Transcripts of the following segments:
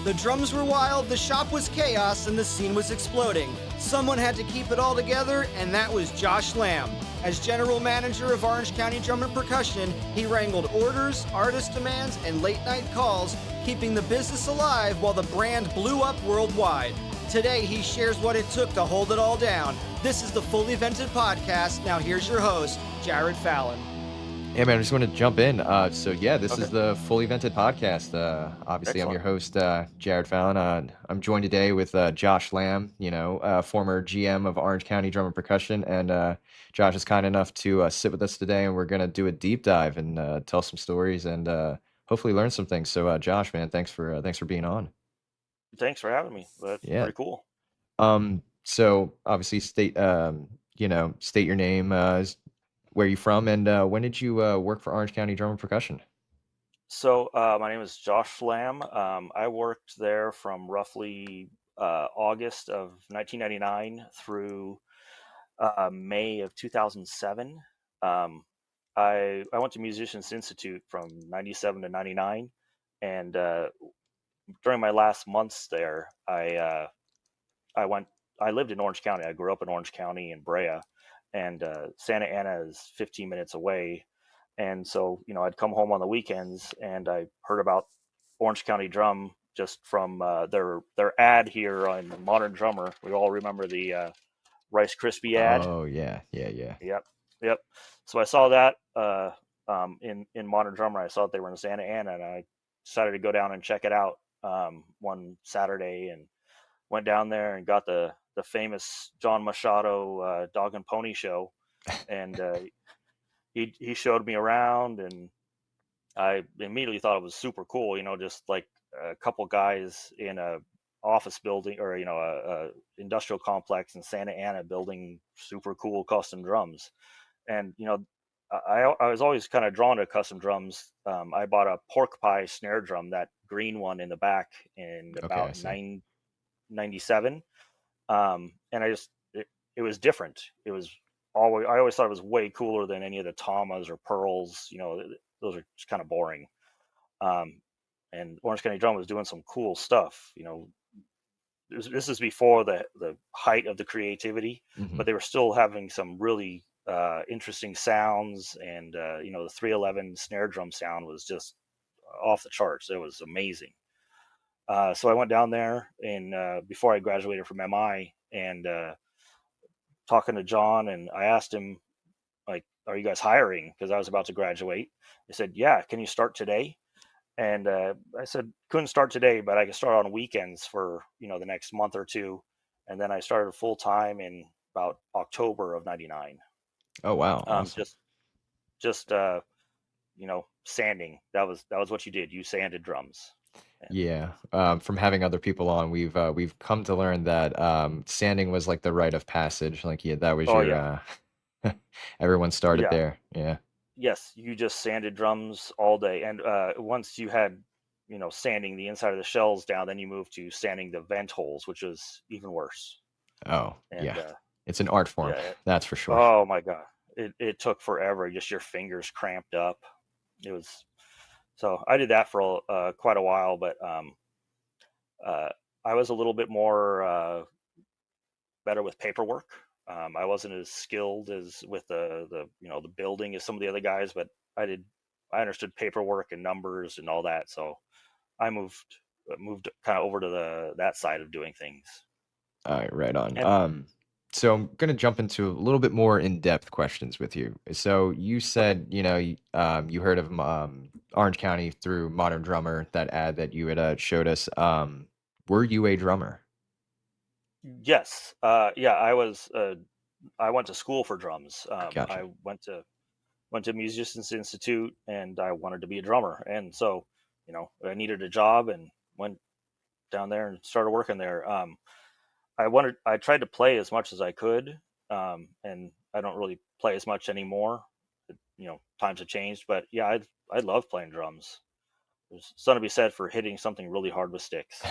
The drums were wild, the shop was chaos, and the scene was exploding. Someone had to keep it all together, and that was Josh Lamb. As general manager of Orange County Drum and Percussion, he wrangled orders, artist demands, and late-night calls, keeping the business alive while the brand blew up worldwide. Today, he shares what it took to hold it all down. This is the Fully Vented Podcast. Now here's your host, Jared Fallon. Hey man, I just want to jump in. This Okay. is the Fully Vented Podcast. Obviously, I'm your host, Jared Fallon. I'm joined today with Josh Lamb, former GM of Orange County Drum and Percussion. And Josh is kind enough to sit with us today, and we're going to do a deep dive and tell some stories and hopefully learn some things. So, Josh, man, thanks for being on. Thanks for having me. That's Yeah. pretty cool. So obviously, state your name, where you from, and when did you work for Orange County Drum and Percussion? So my name is Josh Lamb. I worked there from roughly August of 1999 through May of 2007. I went to Musicians Institute from 97 to 99, and during my last months there, I lived in Orange County. I grew up in Orange County in Brea, and Santa Ana is 15 minutes away. And so, I'd come home on the weekends, and I heard about Orange County Drum just from their ad here on Modern Drummer. We all remember the Rice Krispie ad. Oh yeah. Yep. So I saw that in Modern Drummer. I saw that they were in Santa Ana, and I decided to go down and check it out one Saturday, and went down there and got the famous John Machado Dog and Pony show, and he showed me around, and I immediately thought it was super cool. Just like a couple guys in a office building, or a industrial complex in Santa Ana building super cool custom drums. And I was always kind of drawn to custom drums. I bought a pork pie snare drum, that green one in the back, in about 97. And it was different. I always thought it was way cooler than any of the Tamas or Pearls. Those are just kind of boring. And Orange County Drum was doing some cool stuff. This is before the height of the creativity, but they were still having some really interesting sounds. And the 311 snare drum sound was just off the charts. It was amazing. So I went down there, and before I graduated from MI, and talking to John, and I asked him, like, "Are you guys hiring?" Because I was about to graduate. He said, "Yeah, can you start today?" And I said, "Couldn't start today, but I can start on weekends for the next month or two." And then I started full time in about October of '99. Oh wow, awesome. Just sanding. That was what you did. You sanded drums. Yeah. From having other people on, we've come to learn that sanding was like the rite of passage. Like, yeah, that was Oh your yeah. everyone started Yeah. there. Yeah. Yes, you just sanded drums all day, and once you had sanding the inside of the shells down, then you moved to sanding the vent holes, which was even worse. Oh And yeah. It's an art form, yeah, that's for sure. oh my god, it took forever. Just your fingers cramped up. It was So I did that for quite a while, but uh, I was a little bit more better with paperwork. I wasn't as skilled as with the building as some of the other guys, but I understood paperwork and numbers and all that. So I moved kind of over to that side of doing things. All right, right on. And So I'm gonna jump into a little bit more in-depth questions with you. So you okay, said, you heard of Orange County through Modern Drummer, that ad that you had showed us. Were you a drummer? yes, yeah, I went to school for drums. Gotcha. I went to Musicians Institute, and I wanted to be a drummer. And so, I needed a job, and went down there and started working there. I tried to play as much as I could, and I don't really play as much anymore. Times have changed, but yeah, I love playing drums. There's something to be said for hitting something really hard with sticks.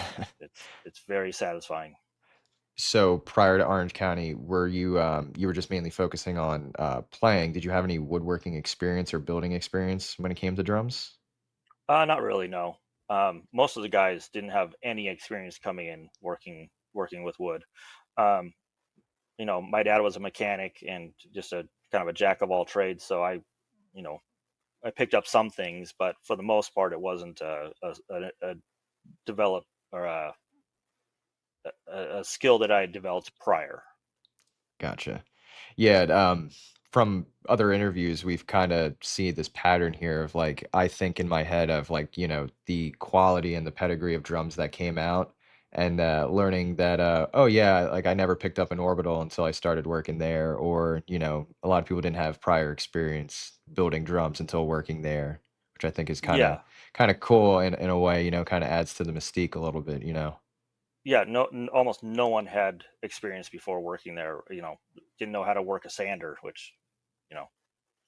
It's very satisfying. So prior to Orange County, were you were just mainly focusing on playing? Did you have any woodworking experience or building experience when it came to drums? Not really, no. Most of the guys didn't have any experience coming in working with wood. Um, my dad was a mechanic and just a kind of a jack of all trades. So you know, I picked up some things, but for the most part, it wasn't a developed or a skill that I had developed prior. Gotcha. Yeah, from other interviews, we've kind of seen this pattern here of like, I think in my head of like, the quality and the pedigree of drums that came out and learning that, oh yeah, like I never picked up an orbital until I started working there, or, a lot of people didn't have prior experience building drums until working there, which I think is Yeah, kind of cool in a way, kind of adds to the mystique a little bit, yeah. No, almost no one had experience before working there. Didn't know how to work a sander, which you know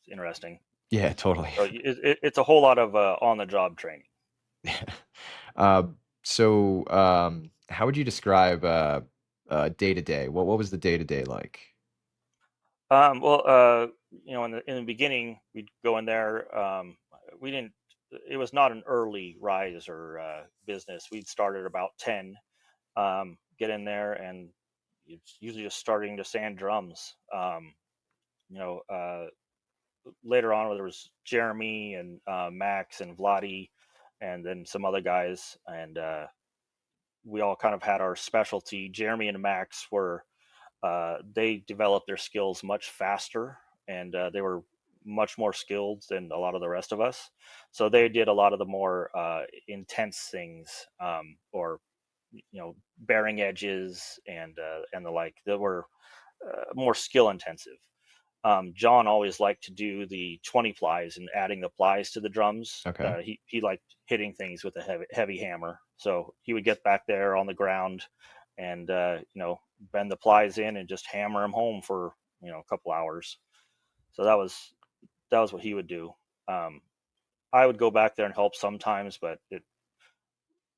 is interesting. Yeah, totally. So it's a whole lot of on the job training. Uh, so, how would you describe day to day? What was the day to day like? Well, in the beginning, we'd go in there. We didn't. It was not an early rise or business. We'd start at about 10. Get in there, and it's usually just starting to sand drums. You know, Later on, there was Jeremy and Max and Vladi, and then some other guys, and we all kind of had our specialty. Jeremy and Max were they developed their skills much faster, and they were much more skilled than a lot of the rest of us. So they did a lot of the more intense things, or bearing edges and the like that were more skill intensive. John always liked to do the 20 plies and adding the plies to the drums. Okay. He liked hitting things with a heavy hammer. So he would get back there on the ground and, bend the plies in and just hammer them home for, a couple hours. So that was what he would do. Um, I would go back there and help sometimes, but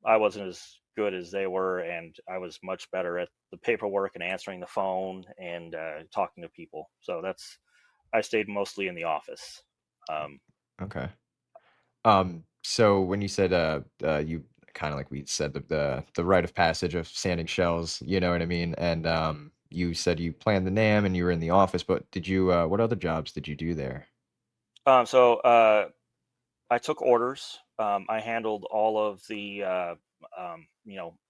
I wasn't as good as they were, and I was much better at the paperwork and answering the phone and talking to people. So I stayed mostly in the office. Um, Okay. So when you said you kind of like we said the rite of passage of sanding shells, you know what I mean? And you said you planned the NAM and you were in the office, but did you what other jobs did you do there? so I took orders. I handled all of the,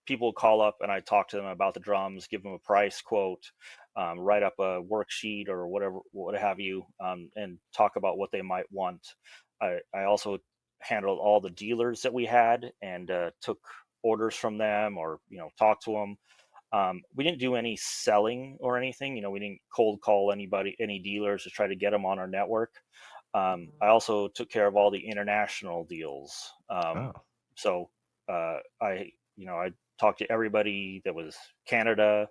people would call up and I talked to them about the drums, give them a price quote, write up a worksheet or whatever, what have you, and talk about what they might want. I also handled all the dealers that we had and took orders from them or, talked to them. We didn't do any selling or anything. We didn't cold call any dealers to try to get them on our network. I also took care of all the international deals. Oh, So I talked to everybody that was Canada,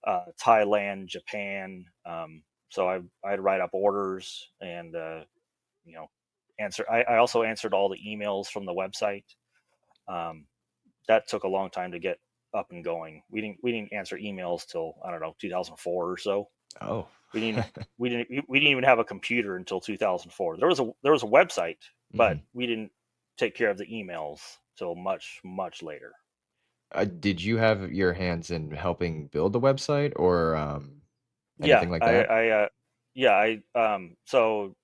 Thailand, Japan. So I'd write up orders and you know answer. I also answered all the emails from the website. Um, that took a long time to get up and going. We didn't answer emails till I don't know 2004 or so. oh. We didn't we didn't even have a computer until 2004. There was a website, but hmm we didn't take care of the emails till much later. Did you have your hands in helping build the website or Yeah, anything like that? so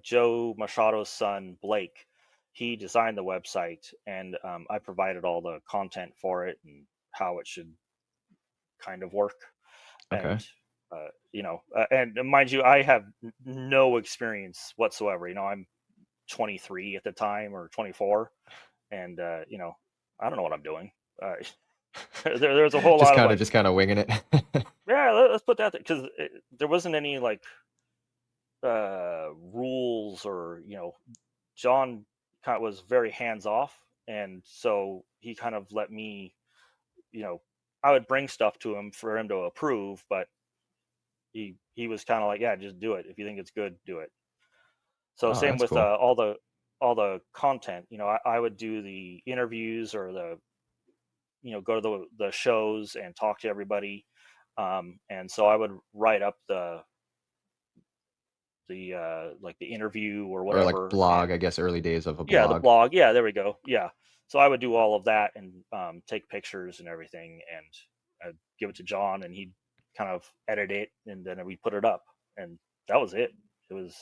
Joe Machado's son Blake, he designed the website, and I provided all the content for it and how it should kind of work. Okay. And and mind you, I have no experience whatsoever. I'm 23 at the time or 24, and I don't know what I'm doing. uh, there's a whole Just lot of kind of like, just kind of winging it. yeah, let's put that because there wasn't any like rules or John kind of was very hands off, and so he kind of let me, you know I would bring stuff to him for him to approve, but he was kind of like, yeah, just do it. If you think it's good, do it. So Oh, same that's with cool. all the content. I would do the interviews or go to the shows and talk to everybody. And so I would write up the like the interview or Or like whatever. blog, And I guess early days of a yeah, the blog. blog. Yeah, there we go. Yeah. so I would do all of that and take pictures and everything, and I'd give it to John, and he'd kind of edit it, and then we put it up, and that was it. It was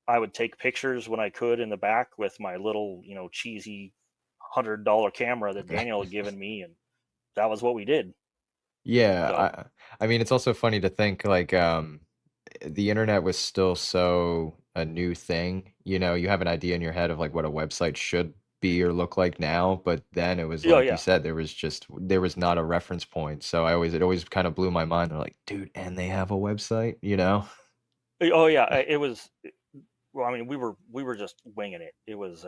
I would take pictures when I could in the back with my little, cheesy $100 camera that Okay. Daniel had given me, and that was what we did. Yeah, So, I mean it's also funny to think like the internet was still so a new thing. You know, you have an idea in your head of like what a website should be or look like now, but then it was yeah, like you yeah, said, there was not a reference point. So it always kind of blew my mind. They're like, dude, and they have a website, you know? oh yeah, it was. Well, I mean, we were just winging it. It was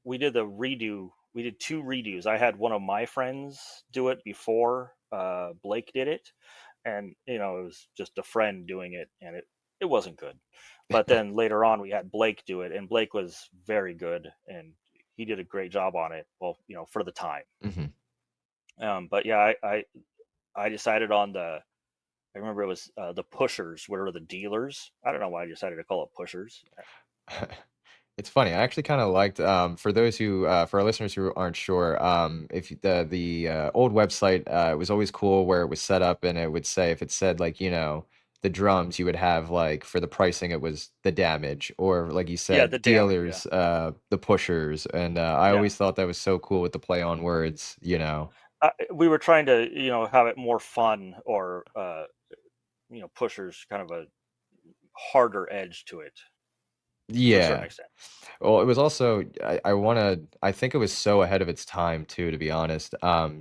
we did the redo. We did two redos. I had one of my friends do it before Blake did it, and it was just a friend doing it, and it wasn't good. But then later on, we had Blake do it, and Blake was very good, and he did a great job on it. Well, for the time. Hmm. But yeah, I decided on the. I remember it was the pushers, what are the dealers. I don't know why I decided to call it pushers. It's funny. I actually kind of liked for those who for our listeners who aren't sure, if the old website it was always cool where it was set up and it would say if it said like, the drums, you would have like for the pricing it was the damage or like you Yeah, said the damage. Yeah. dealers the pushers and I Yeah. always thought that was so cool with the play on words, you know. We were trying to, have it more fun, or pushers kind of a harder edge to it to a certain Yeah. extent. Well, it was also I think it was so ahead of its time too, to be honest.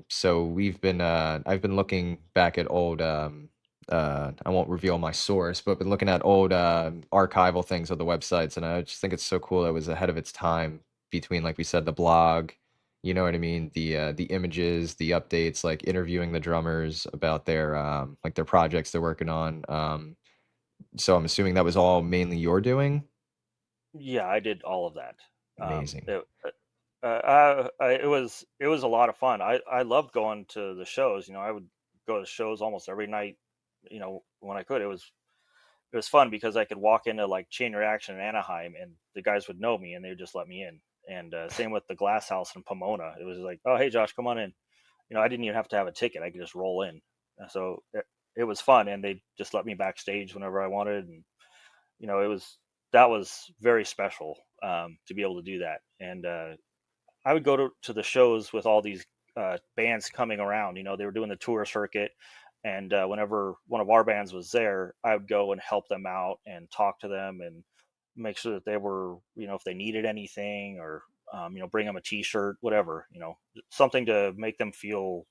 So I've been looking back at old I won't reveal my source, but been looking at old archival things of the websites, and I just think it's so cool. It was ahead of its time between, like we said, the blog, you know what I mean, the images, the updates, like interviewing the drummers about their like their projects they're working on. So I'm assuming that was all mainly your doing. Yeah, I did all of that. Amazing. It was a lot of fun. I loved going to the shows. I would go to shows almost every night. When I could. It was fun because I could walk into like Chain Reaction in Anaheim, and the guys would know me, and they would just let me in. And same with the Glass House in Pomona. It was like, oh hey Josh, come on in. I didn't even have to have a ticket. I could just roll in. So it was fun, and they just let me backstage whenever I wanted, and it was that was very special, to be able to do that. And I would go to the shows with all these bands coming around. They were doing the tour circuit, and whenever one of our bands was there, I would go and help them out and talk to them and make sure that they were, if they needed anything, or bring them a T-shirt, whatever, something to make them feel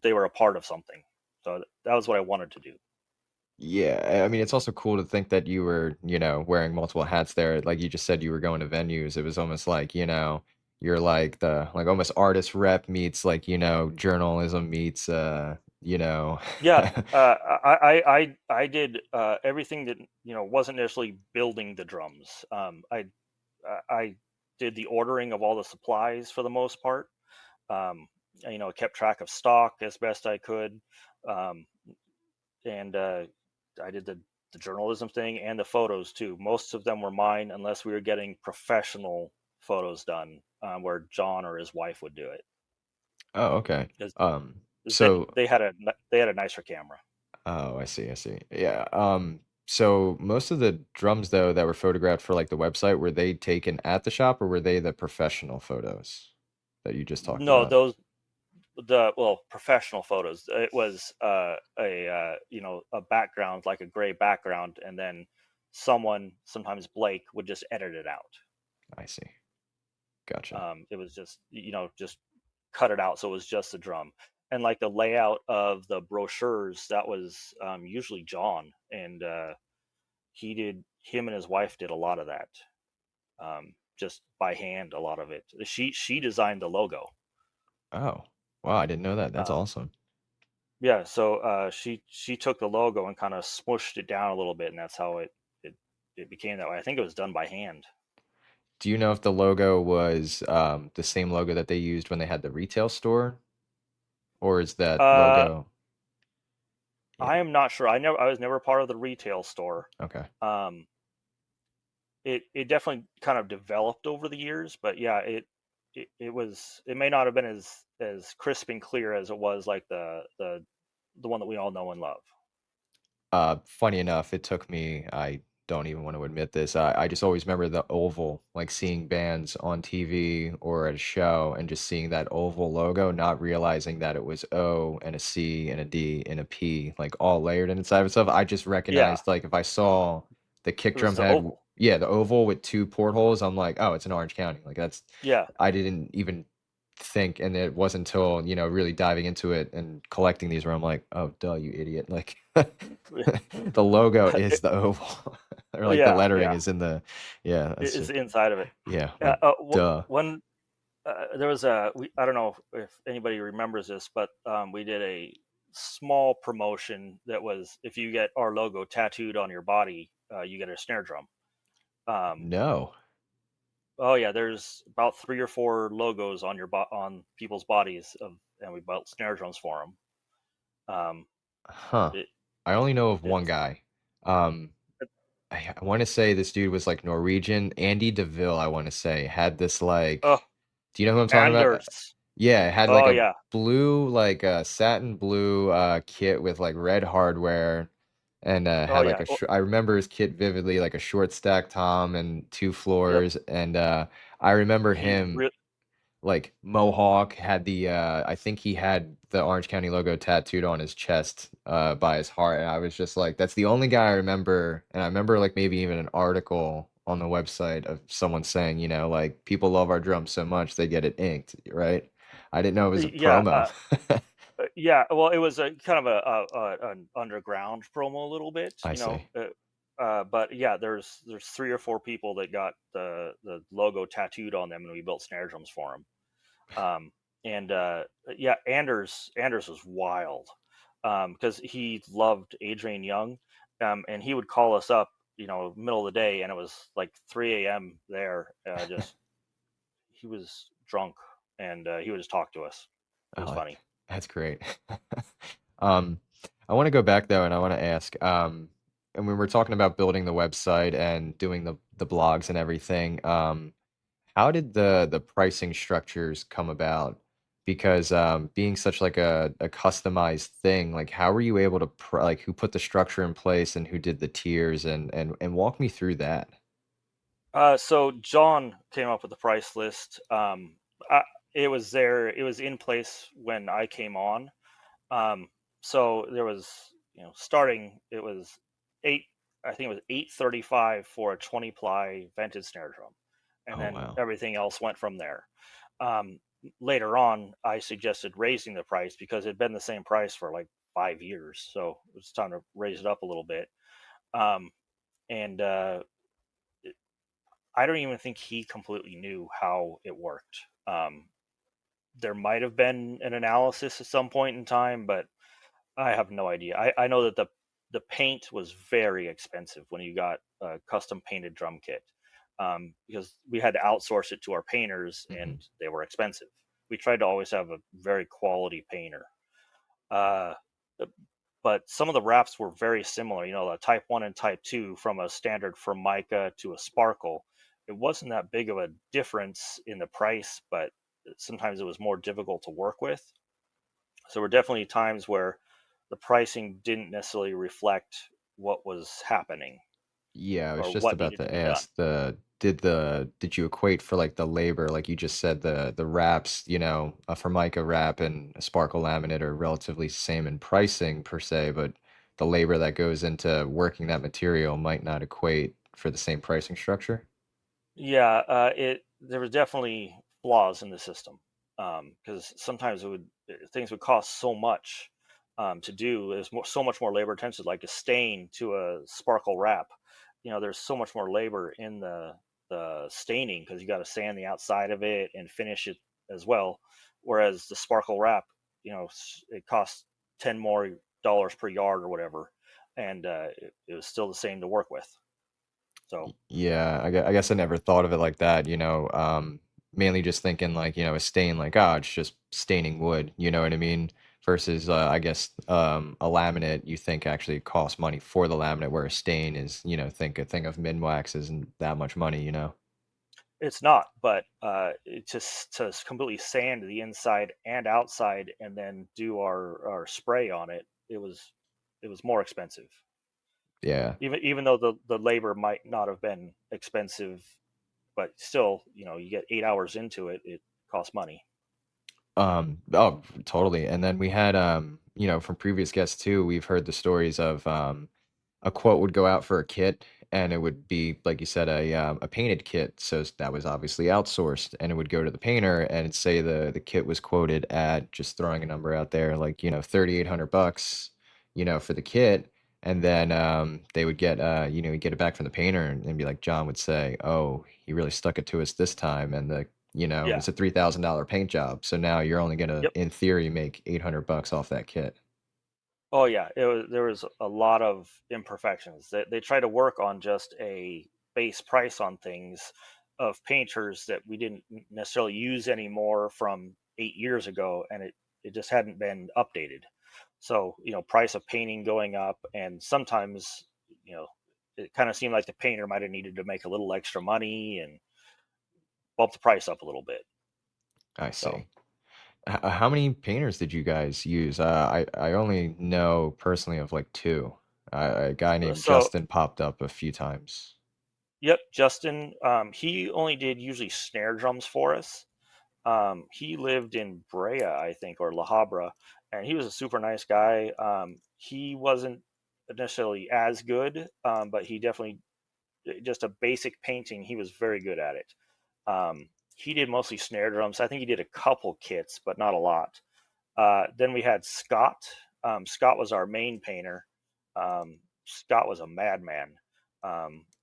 they were a part of something. So that was what I wanted to do. Yeah, I mean, it's also cool to think that you were, wearing multiple hats there. Like you just said, you were going to venues. It was almost like, you're like the like almost artist rep meets like, journalism meets Yeah, I did everything that wasn't necessarily building the drums. I did the ordering of all the supplies for the most part. Kept track of stock as best I could, um, and I did the journalism thing and the photos too. Most of them were mine, unless we were getting professional photos done, where John or his wife would do it, Oh, okay. because they, So they had a they had a nicer camera. oh, I see, I see. Yeah. So most of the drums though that were photographed for like the website, were they taken at the shop or were they the professional photos that you just talked No, about? those the well professional photos. It was a background, like a gray background, and then someone, sometimes Blake, would just edit it out. I see. Gotcha. It was just cut it out, so it was just the drum. And like the layout of the brochures, that was usually John, and him and his wife did a lot of that, just by hand, a lot of it. She designed the logo. Oh, wow, I didn't know that. That's um, awesome. yeah, so she took the logo and kind of smushed it down a little bit, and that's how it became that way. I think it was done by hand. Do you know if the logo was the same logo that they used when they had the retail store, or is that uh logo? I Yeah. am not sure. I was never part of the retail store. Okay. um it definitely kind of developed over the years, but yeah, it may not have been as crisp and clear as it was like the one that we all know and love. Funny enough, it took me, I don't even want to admit this. I just always remember the oval, like seeing bands on TV or at a show and just seeing that oval logo, not realizing that it was O and a C and a D and a P, like all layered inside of itself. I just Yeah, recognized, like, if I saw the kick it was drum the head, oval. yeah, the oval with two portholes, I'm like, oh, it's in Orange County. Like, Yeah. I didn't even think, and it wasn't until, really diving into it and collecting these where I'm like, oh, duh, you idiot. Like, the logo is It- the oval, or like the yeah, lettering yeah, is in the, yeah, it that's is just, inside of it. yeah, like, duh. When there was a I don't know if anybody remembers this, but we did a small promotion that was if you get our logo tattooed on your body, you get a snare drum. Um, No. oh yeah, there's about three or four logos on on people's bodies and we built snare drums for them. Um, Huh. it, I only know of one it's guy. Um, I want to say this dude was like Norwegian. Andy DeVille, I want to say, had this oh, like, do you know who I'm talking about? Anders. Yeah, it had like Oh a yeah, blue, like a satin blue kit with like red hardware, and oh had like yeah. a I remember his kit vividly, like a short stack tom and two Yep. floors, and I remember He him re- like Mohawk had the I think he had the Orange County logo tattooed on his chest by his heart, and I was just like, that's the only guy I remember. And I remember like maybe even an article on the website of someone saying, like, people love our drums so much they get it inked, right? I didn't know it was a yeah. promo. Yeah, well, it was a kind of an underground promo a little bit, I see. but yeah, there's three or four people that got the logo tattooed on them, and we built snare drums for them. Um, and yeah, Anders was wild because he loved Adrian Young, and he would call us up, middle of the day, and it was like 3 a.m. there. Just he was drunk, and he would just talk to us. It was Oh, funny. that's great. Um, I want to go back though, and I want to ask, and when we're talking about building the website and doing the blogs and everything, how did the pricing structures come about? Because being such like a customized thing, like how were you able to like who put the structure in place and who did the tiers and walk me through that? So John came up with the price list. I, it was there. It was in place when I came on. Um, so there was, starting. It was eight. I think it was 835 for a 20 ply vented snare drum, and Oh then wow. everything else went from there. Um, Later on, I suggested raising the price because it had been the same price for like 5 years. So it was time to raise it up a little bit. Um, and I don't even think he completely knew how it worked. There might have been an analysis at some point in time, but I have no idea. I know that the paint was very expensive when you got a custom painted drum kit because we had to outsource it to our painters Hmm. and they were expensive. We tried to always have a very quality painter. Uh, but some of the wraps were very similar. The Type 1 and Type 2 from a standard Formica to a Sparkle. It wasn't that big of a difference in the price, but sometimes it was more difficult to work with. So there were definitely times where the pricing didn't necessarily reflect what was happening Yeah, I was or just what about needed to to be done. ask did you equate for like the labor, like you just said, the wraps, a Formica wrap and a Sparkle laminate are relatively same in pricing per se, but the labor that goes into working that material might not equate for the same pricing structure? Yeah, it there was definitely flaws in the system because sometimes things would cost so much to do. There's so much more labor intensive, like a stain to a sparkle wrap. There's so much more labor in the staining because you got to sand the outside of it and finish it as well. Whereas the sparkle wrap, it costs $10 more per yard or whatever, and it was still the same to work with. So Yeah, I guess I never thought of it like that, mainly just thinking like, a stain like, oh, it's just staining wood, you know what I mean? Versus, I guess, a laminate, you think actually costs money for the laminate, where a stain is, think a thing of min wax isn't that much money, you know? It's not, but just to completely sand the inside and outside, and then do our spray on it, it was more expensive. Yeah. Even though the labor might not have been expensive, but still, you get 8 hours into it, it costs money. Oh, totally. And then we had, from previous guests too, we've heard the stories of, a quote would go out for a kit and it would be, like you said, a painted kit. So that was obviously outsourced and it would go to the painter and it'd say the kit was quoted at, just throwing a number out there, like, $3,800, for the kit. And then, they would get, you'd get it back from the painter and be like, John would say, oh, he really stuck it to us this time. And Yeah. it's a $3,000 paint job. So now you're only gonna, Yep. in theory, make $800 off that kit. Oh yeah, there was a lot of imperfections. They try to work on just a base price on things of painters that we didn't necessarily use anymore from 8 years ago, and it just hadn't been updated. So, price of painting going up, and sometimes, you know, it kind of seemed like the painter might have needed to make a little extra money and bump the price up a little bit. I So, see. How many painters did you guys use? I only know personally of like two. A guy named so Justin popped up a few times. yep, Justin. He only did usually snare drums for us. He lived in Brea, I think, or La Habra, and he was a super nice guy. He wasn't necessarily as good, but he definitely, just a basic painting. He was very good at it. He did mostly snare drums. I think he did a couple kits, but not a lot. Then we had Scott. Scott was our main painter. Scott was a madman.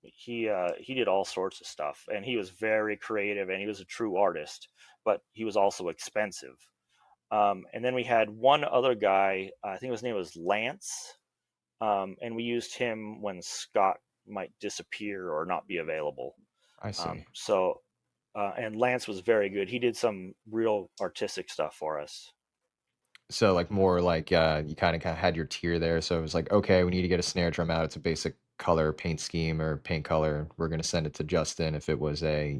He did all sorts of stuff, and he was very creative, and he was a true artist. But he was also expensive. And then we had one other guy. I think his name was Lance, and we used him when Scott might disappear or not be available. I see. And Lance was very good. He did some real artistic stuff for us. So like more like you kind of had your tier there. So it was like, okay, we need to get a snare drum out. It's a basic color paint scheme or paint color. We're gonna send it to Justin. If it was a,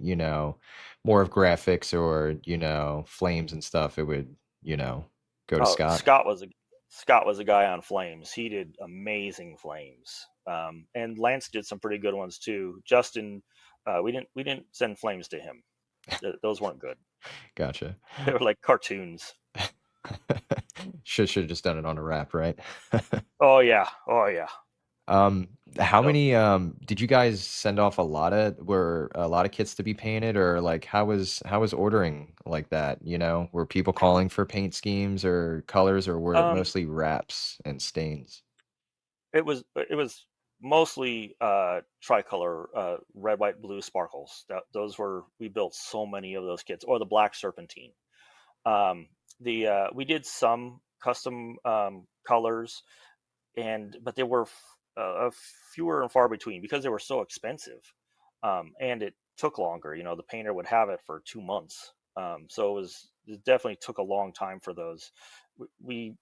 more of graphics or, flames and stuff, it would, go to Oh, Scott. Scott was a guy on flames. He did amazing flames, and Lance did some pretty good ones too. Justin, we didn't send flames to him. Those weren't good. Gotcha. They were like cartoons. Should have just done it on a wrap, right? Oh yeah, oh yeah. Um, how So many did you guys send off were a lot of kits to be painted or like how was ordering like that, Were people calling for paint schemes or colors or were it um, mostly wraps and stains? it was mostly tricolor, red, white, blue sparkles. Those were, we built so many of those kits, or the black serpentine. The We did some custom colors, but they were fewer and far between because they were so expensive, and it took longer. The painter would have it for 2 months, so it definitely took a long time for those. We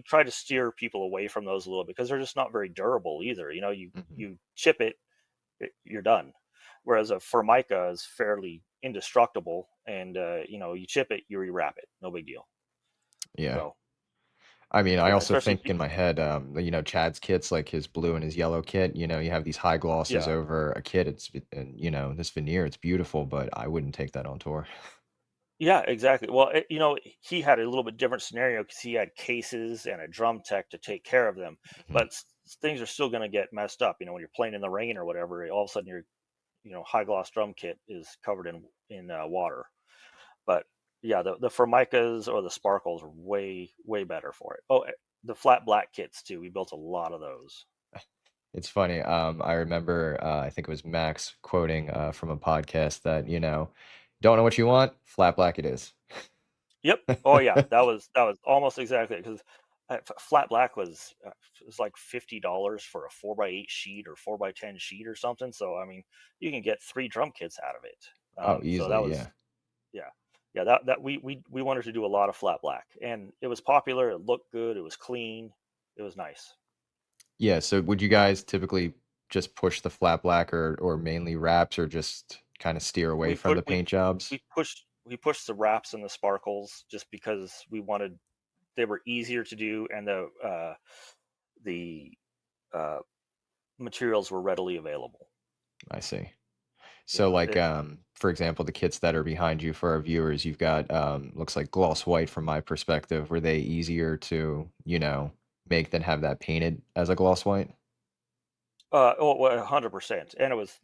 try to steer people away from those a little because they're just not very durable either. You Mhm. you chip it, you're done. Whereas a Formica is fairly indestructible, and you chip it, you rewrap it, no big deal. Yeah. So I mean, I yeah, also especially think in my head, Chad's kits, like his blue and his yellow kit, you have these high glosses yeah. over a kit. And this veneer, it's beautiful, but I wouldn't take that on tour. Yeah, exactly. Well, he had a little bit different scenario because he had cases and a drum tech to take care of them, Mhm. but things are still going to get messed up. When you're playing in the rain or whatever, all of a sudden your high gloss drum kit is covered in water. But yeah, the Formicas or the sparkles are way better for it. Oh, the flat black kits too. We built a lot of those. It's funny. I remember, I think it was Max quoting from a podcast that, don't know what you want, flat black it is. Yep. Oh yeah, that was almost exactly because flat black was like $50 for a 4x8 sheet or 4x10 sheet or something. So I mean, you can get three drum kits out of it. Oh, So that easily, was, yeah. yeah, yeah. That we wanted to do a lot of flat black, and it was popular. It looked good. It was clean. It was nice. Yeah, so would you guys typically just push the flat black or mainly wraps or just kind of steer away we from put the paint jobs? we pushed the wraps and the sparkles just because we wanted they were easier to do, and the uh, materials were readily available. I see. You So know, like for example, the kits that are behind you for our viewers, you've got looks like gloss white from my perspective. Were they easier to, make than have that painted as a gloss white? 100%, and it was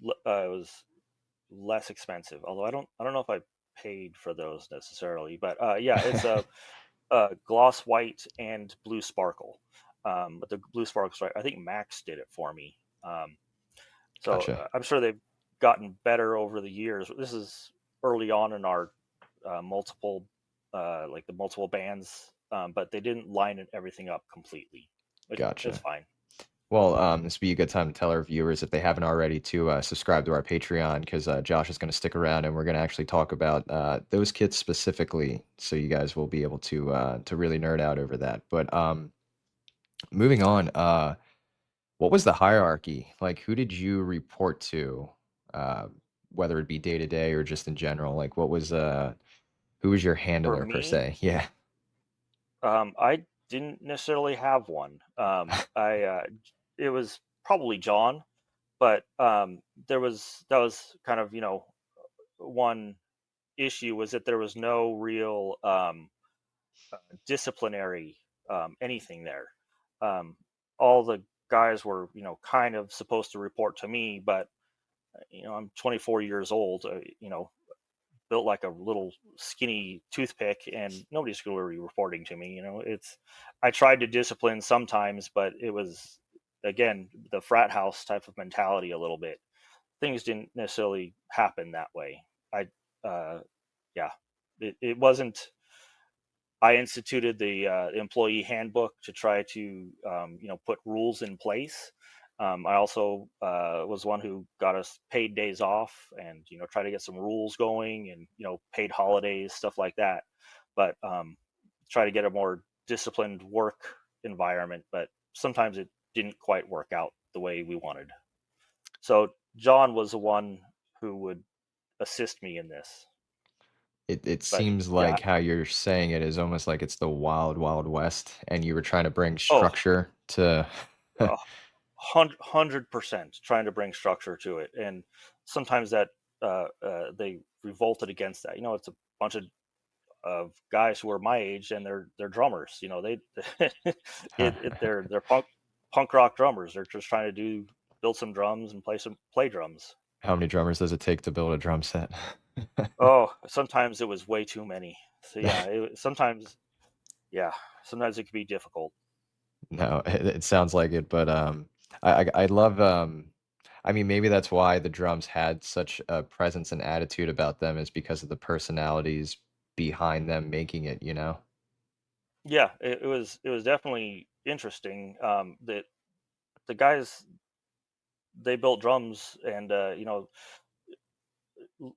less expensive. Although I don't know if I paid for those necessarily, but yeah, it's a gloss white and blue sparkle. But the blue sparkles, right? I think Max did it for me. So Gotcha. I'm sure they've gotten better over the years. This is early on in our multiple, like the multiple bands, but they didn't line everything up completely, which is Gotcha. fine. Well, this would be a good time to tell our viewers if they haven't already to subscribe to our Patreon because Josh is going to stick around and we're going to actually talk about those kits specifically, so you guys will be able to really nerd out over that. But moving on, what was the hierarchy? Like, who did you report to, uh, whether it be day to day or just in general? Like, who was your For handler per me, se? Yeah, I didn't necessarily have one. It was probably John, but that was kind of one issue was that there was no real disciplinary anything there. Um, all the guys were kind of supposed to report to me, but I'm 24 years old. Built like a little skinny toothpick, and nobody's going to be reporting to me. It's I tried to discipline sometimes, but it was again the frat house type of mentality a little bit. Things didn't necessarily happen that way. I yeah, it wasn't. I instituted the employee handbook to try to put rules in place. I also was one who got us paid days off and try to get some rules going and paid holidays, stuff like that. But try to get a more disciplined work environment. But sometimes it didn't quite work out the way we wanted. So John was the one who would assist me in this. it But seems yeah, like how you're saying it is almost like it's the wild, wild west, and you were trying to bring oh, structure to. 100% trying to bring structure to it, and sometimes that they revolted against that. It's a bunch of guys who are my age and they're drummers. They they're punk rock drummers. They're just trying to build some drums and play drums. How many drummers does it take to build a drum set? Oh, sometimes it was way too many. So yeah, sometimes yeah, sometimes it can be difficult. No, it sounds like it, but I love I mean maybe that's why the drums had such a presence and attitude about them is because of the personalities behind them making it, you know? Yeah, it was definitely interesting that the guys they built drums, and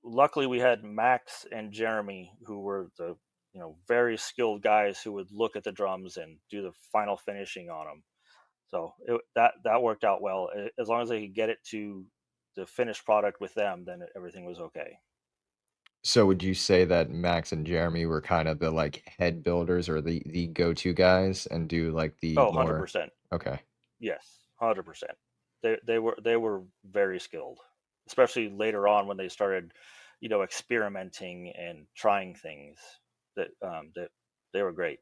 luckily we had Max and Jeremy, who were the very skilled guys who would look at the drums and do the final finishing on them. So that worked out well. As long as they could get it to the finished product with them, then everything was okay. So would you say that Max and Jeremy were kind of the like head builders or the go-to guys and do like the Oh, more 100%. okay. Yes, 100%. They were very skilled, especially later on when they started, experimenting and trying things. That they were great.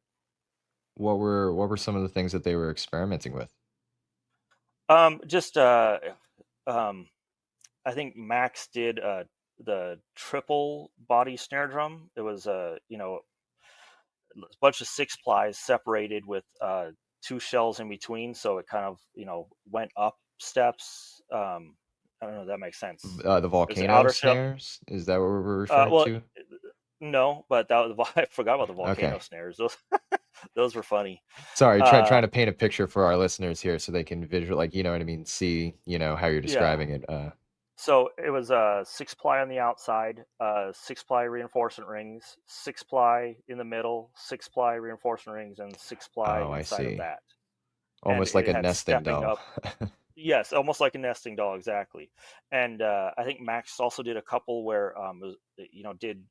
What were some of the things that they were experimenting with? Just um, I think Max did the triple body snare drum. It was a bunch of six plies separated with two shells in between, so it kind of went up steps. I don't know if that makes sense. The There's the volcano outer shell. snares? Is that what we're referring Well, to? no, but that was I forgot about the volcano Okay. snares. Those those were funny. Sorry, trying Uh, to paint a picture for our listeners here so they can visual like, you know what I mean, see, how you're yeah. describing it. So it was six ply on the outside, six ply reinforcement rings, six ply in the middle, six ply reinforcement rings, and six ply Oh, I inside of see. that. And Almost like it a had nesting stepping doll. up. Yes, almost like a nesting doll, exactly. And I think Max also did a couple where did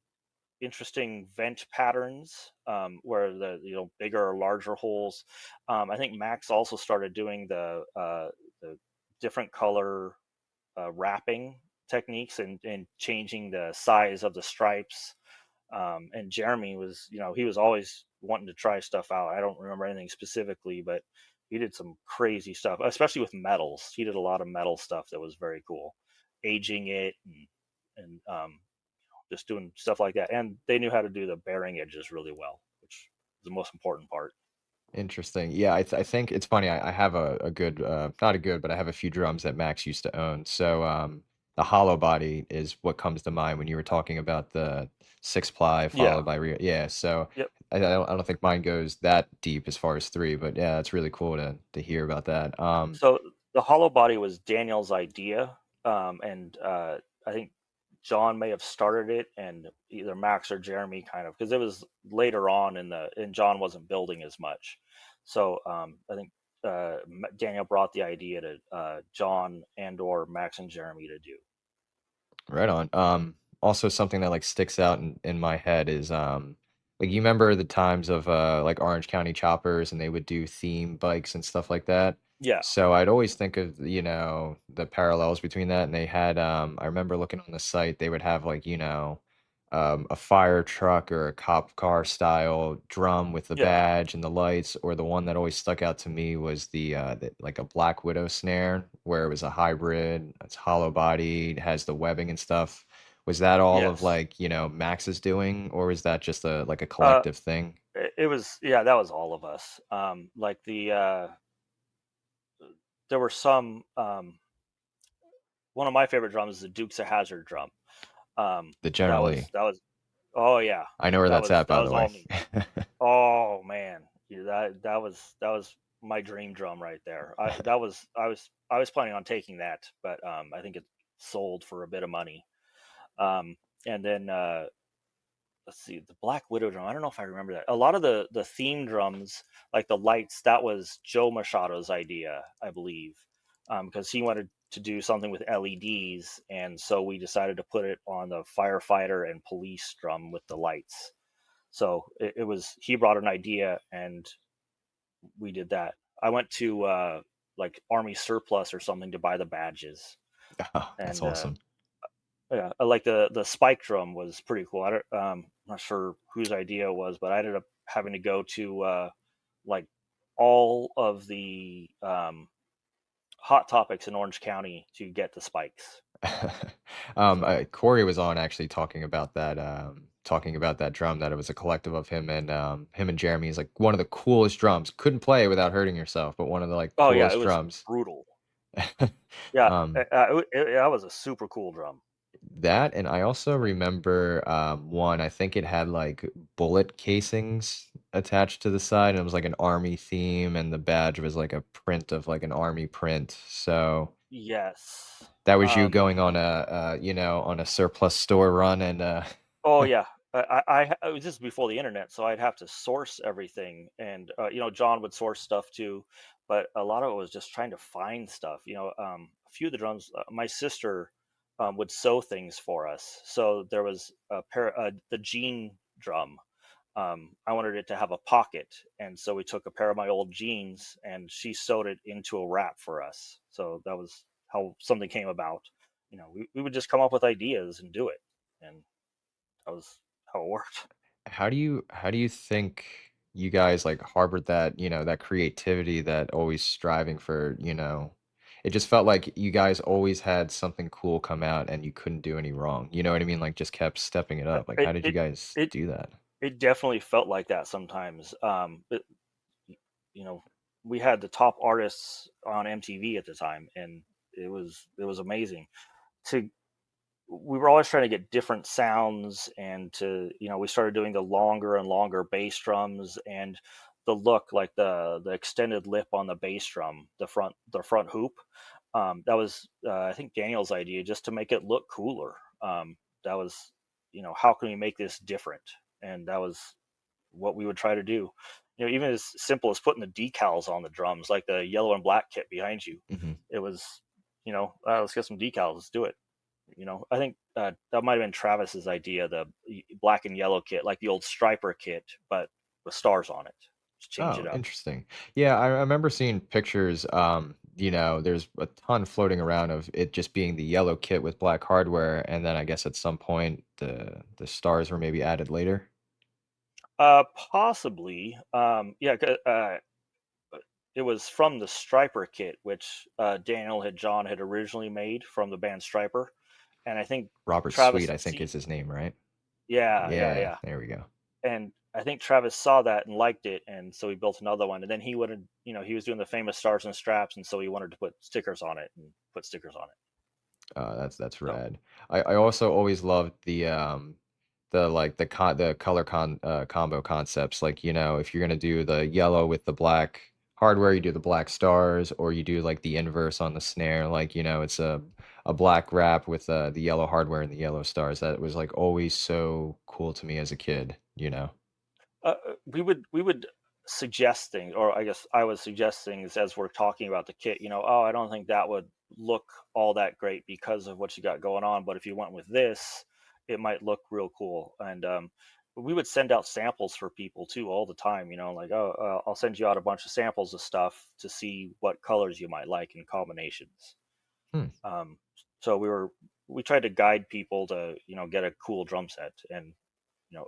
interesting vent patterns where the bigger or larger holes. I think Max also started doing the different color wrapping techniques and changing the size of the stripes. And Jeremy was, he was always wanting to try stuff out. I don't remember anything specifically, but he did some crazy stuff, especially with metals. He did a lot of metal stuff that was very cool, aging it and just doing stuff like that. And they knew how to do the bearing edges really well, which is the most important part. Interesting. Yeah, I think it's funny. I have a good, not a good, but I have a few drums that Max used to own. So the hollow body is what comes to mind when you were talking about the six ply Yeah. followed by yeah. So Yep. I don't think mine goes that deep as far as three, but yeah, it's really cool to hear about that. So the hollow body was Daniel's idea, and I think John may have started it, and either Max or Jeremy kind of because it was later on and John wasn't building as much. So I think Daniel brought the idea to John and or Max and Jeremy to do. Right on. Also something that like sticks out in my head is like you remember the times of like Orange County choppers and they would do theme bikes and stuff like that. Yeah. So I'd always think of, the parallels between that and they had I remember looking on the site, they would have like, a fire truck or a cop car style drum with the Yeah. badge and the lights, or the one that always stuck out to me was like a Black Widow snare where it was a hybrid, it's hollow bodied, has the webbing and stuff. Was that all of Yes. like, Max's doing, or is that just a like a Uh, collective thing? it was yeah, that was all of us. Like there were some. One of my favorite drums is the Dukes of Hazard drum. The That generally. was that was oh yeah, I know where that's at, that by the was all way. me. Oh man, yeah, that was my dream drum right there. I was planning on taking that, but I think it sold for a bit of money. Um, and then let's see, the Black Widow drum. I don't know if I remember that. A lot of the theme drums, like the lights, that was Joe Machado's idea, I believe, because he wanted to do something with LEDs, and so we decided to put it on the firefighter and police drum with the lights. So it was he brought an idea, and we did that. I went to like Army Surplus or something to buy the badges, Oh, that's and awesome. yeah, like the spike drum was pretty cool. I'm not sure whose idea it was, but I ended up having to go to like all of the hot topics in Orange County to get the spikes. So Corey was on actually talking about that drum, that it was a collective of him and Jeremy. Is like one of the coolest drums. Couldn't play without hurting yourself, but one of the like oh yeah, it coolest was drums. brutal. Yeah, Um, that was a super cool drum. that, and I also remember one. I think it had like bullet casings attached to the side, and it was like an army theme, and the badge was like a print of like an army print. So Yes. that was you Um, going on on a surplus store run and Oh yeah, it was just before the internet, so I'd have to source everything, and John would source stuff too, but a lot of it was just trying to find stuff. A few of the drums, my sister would sew things for us, so there was a pair, the jean drum. I wanted it to have a pocket, and so we took a pair of my old jeans, and she sewed it into a wrap for us. So that was how something came about. We would just come up with ideas and do it, and that was how it worked. how do you think you guys like harbored that, that creativity, that always striving for, it just felt like you guys always had something cool come out and you couldn't do any wrong. You know what I mean? Like just kept stepping it up. Like It how did you it guys it do that? it definitely felt like that sometimes. You know, we had the top artists on MTV at the time, and it was amazing. To We were always trying to get different sounds, and we started doing the longer and longer bass drums and the look, like the extended lip on the bass drum, the front hoop. That was I think Daniel's idea, just to make it look cooler. That was how can we make this different, and that was what we would try to do. even as simple as putting the decals on the drums, like the yellow and black kit behind you. Hmm. It was, let's get some decals, let's do it. I think that might have been Travis's idea, the black and yellow kit, like the old striper kit, but with stars on it. Just change Oh, it up. interesting. Yeah, I remember seeing pictures. There's a ton floating around of it just being the yellow kit with black hardware, and then I guess at some point the stars were maybe added later. Possibly. Yeah, it was from the striper kit, which John had originally made from the band Striper, and I think Robert Travis Sweet, had I think seen. is his name, right? Yeah, yeah, Yeah, yeah. there we go. And I think Travis saw that and liked it, and so he built another one. And then he wanted, he was doing the famous stars and straps, and so he wanted to put stickers on it and put stickers on it. That's So rad. I also always loved the like the color combo concepts. Like, if you're gonna do the yellow with the black hardware, you do the black stars, or you do like the inverse on the snare. Like, it's a black wrap with the yellow hardware and the yellow stars. That was like always so cool to me as a kid. we would suggest things, or I guess I would suggest things as we're talking about the kit. Oh, I don't think that would look all that great because of what you got going on, but if you went with this, it might look real cool. And we would send out samples for people too all the time. Like, oh, I'll send you out a bunch of samples of stuff to see what colors you might like in combinations. Hmm. Um, so we tried to guide people to get a cool drum set, and you know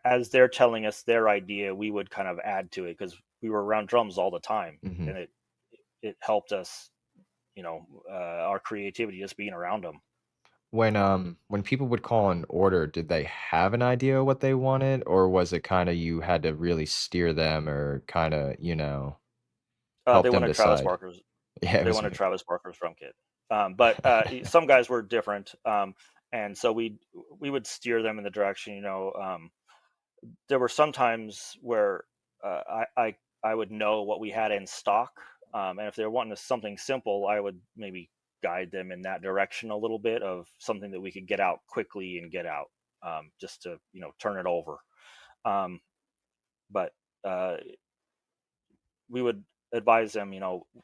as they're telling us their idea, we would kind of add to it because we were around drums all the time, Hmm. and it helped us, our creativity just being around them. When people would call an order, did they have an idea what they wanted, or was it kind of you had to really steer them or kind of, help They them wanted Travis decide? Barker's. Yeah, it They was wanted me. Travis Barker's drum kit, but some guys were different, and so we would steer them in the direction. There were some times where I would know what we had in stock, and if they were wanting something simple, I would maybe guide them in that direction a little bit of something that we could get out quickly and get out, just to turn it over. Um, but we would advise them.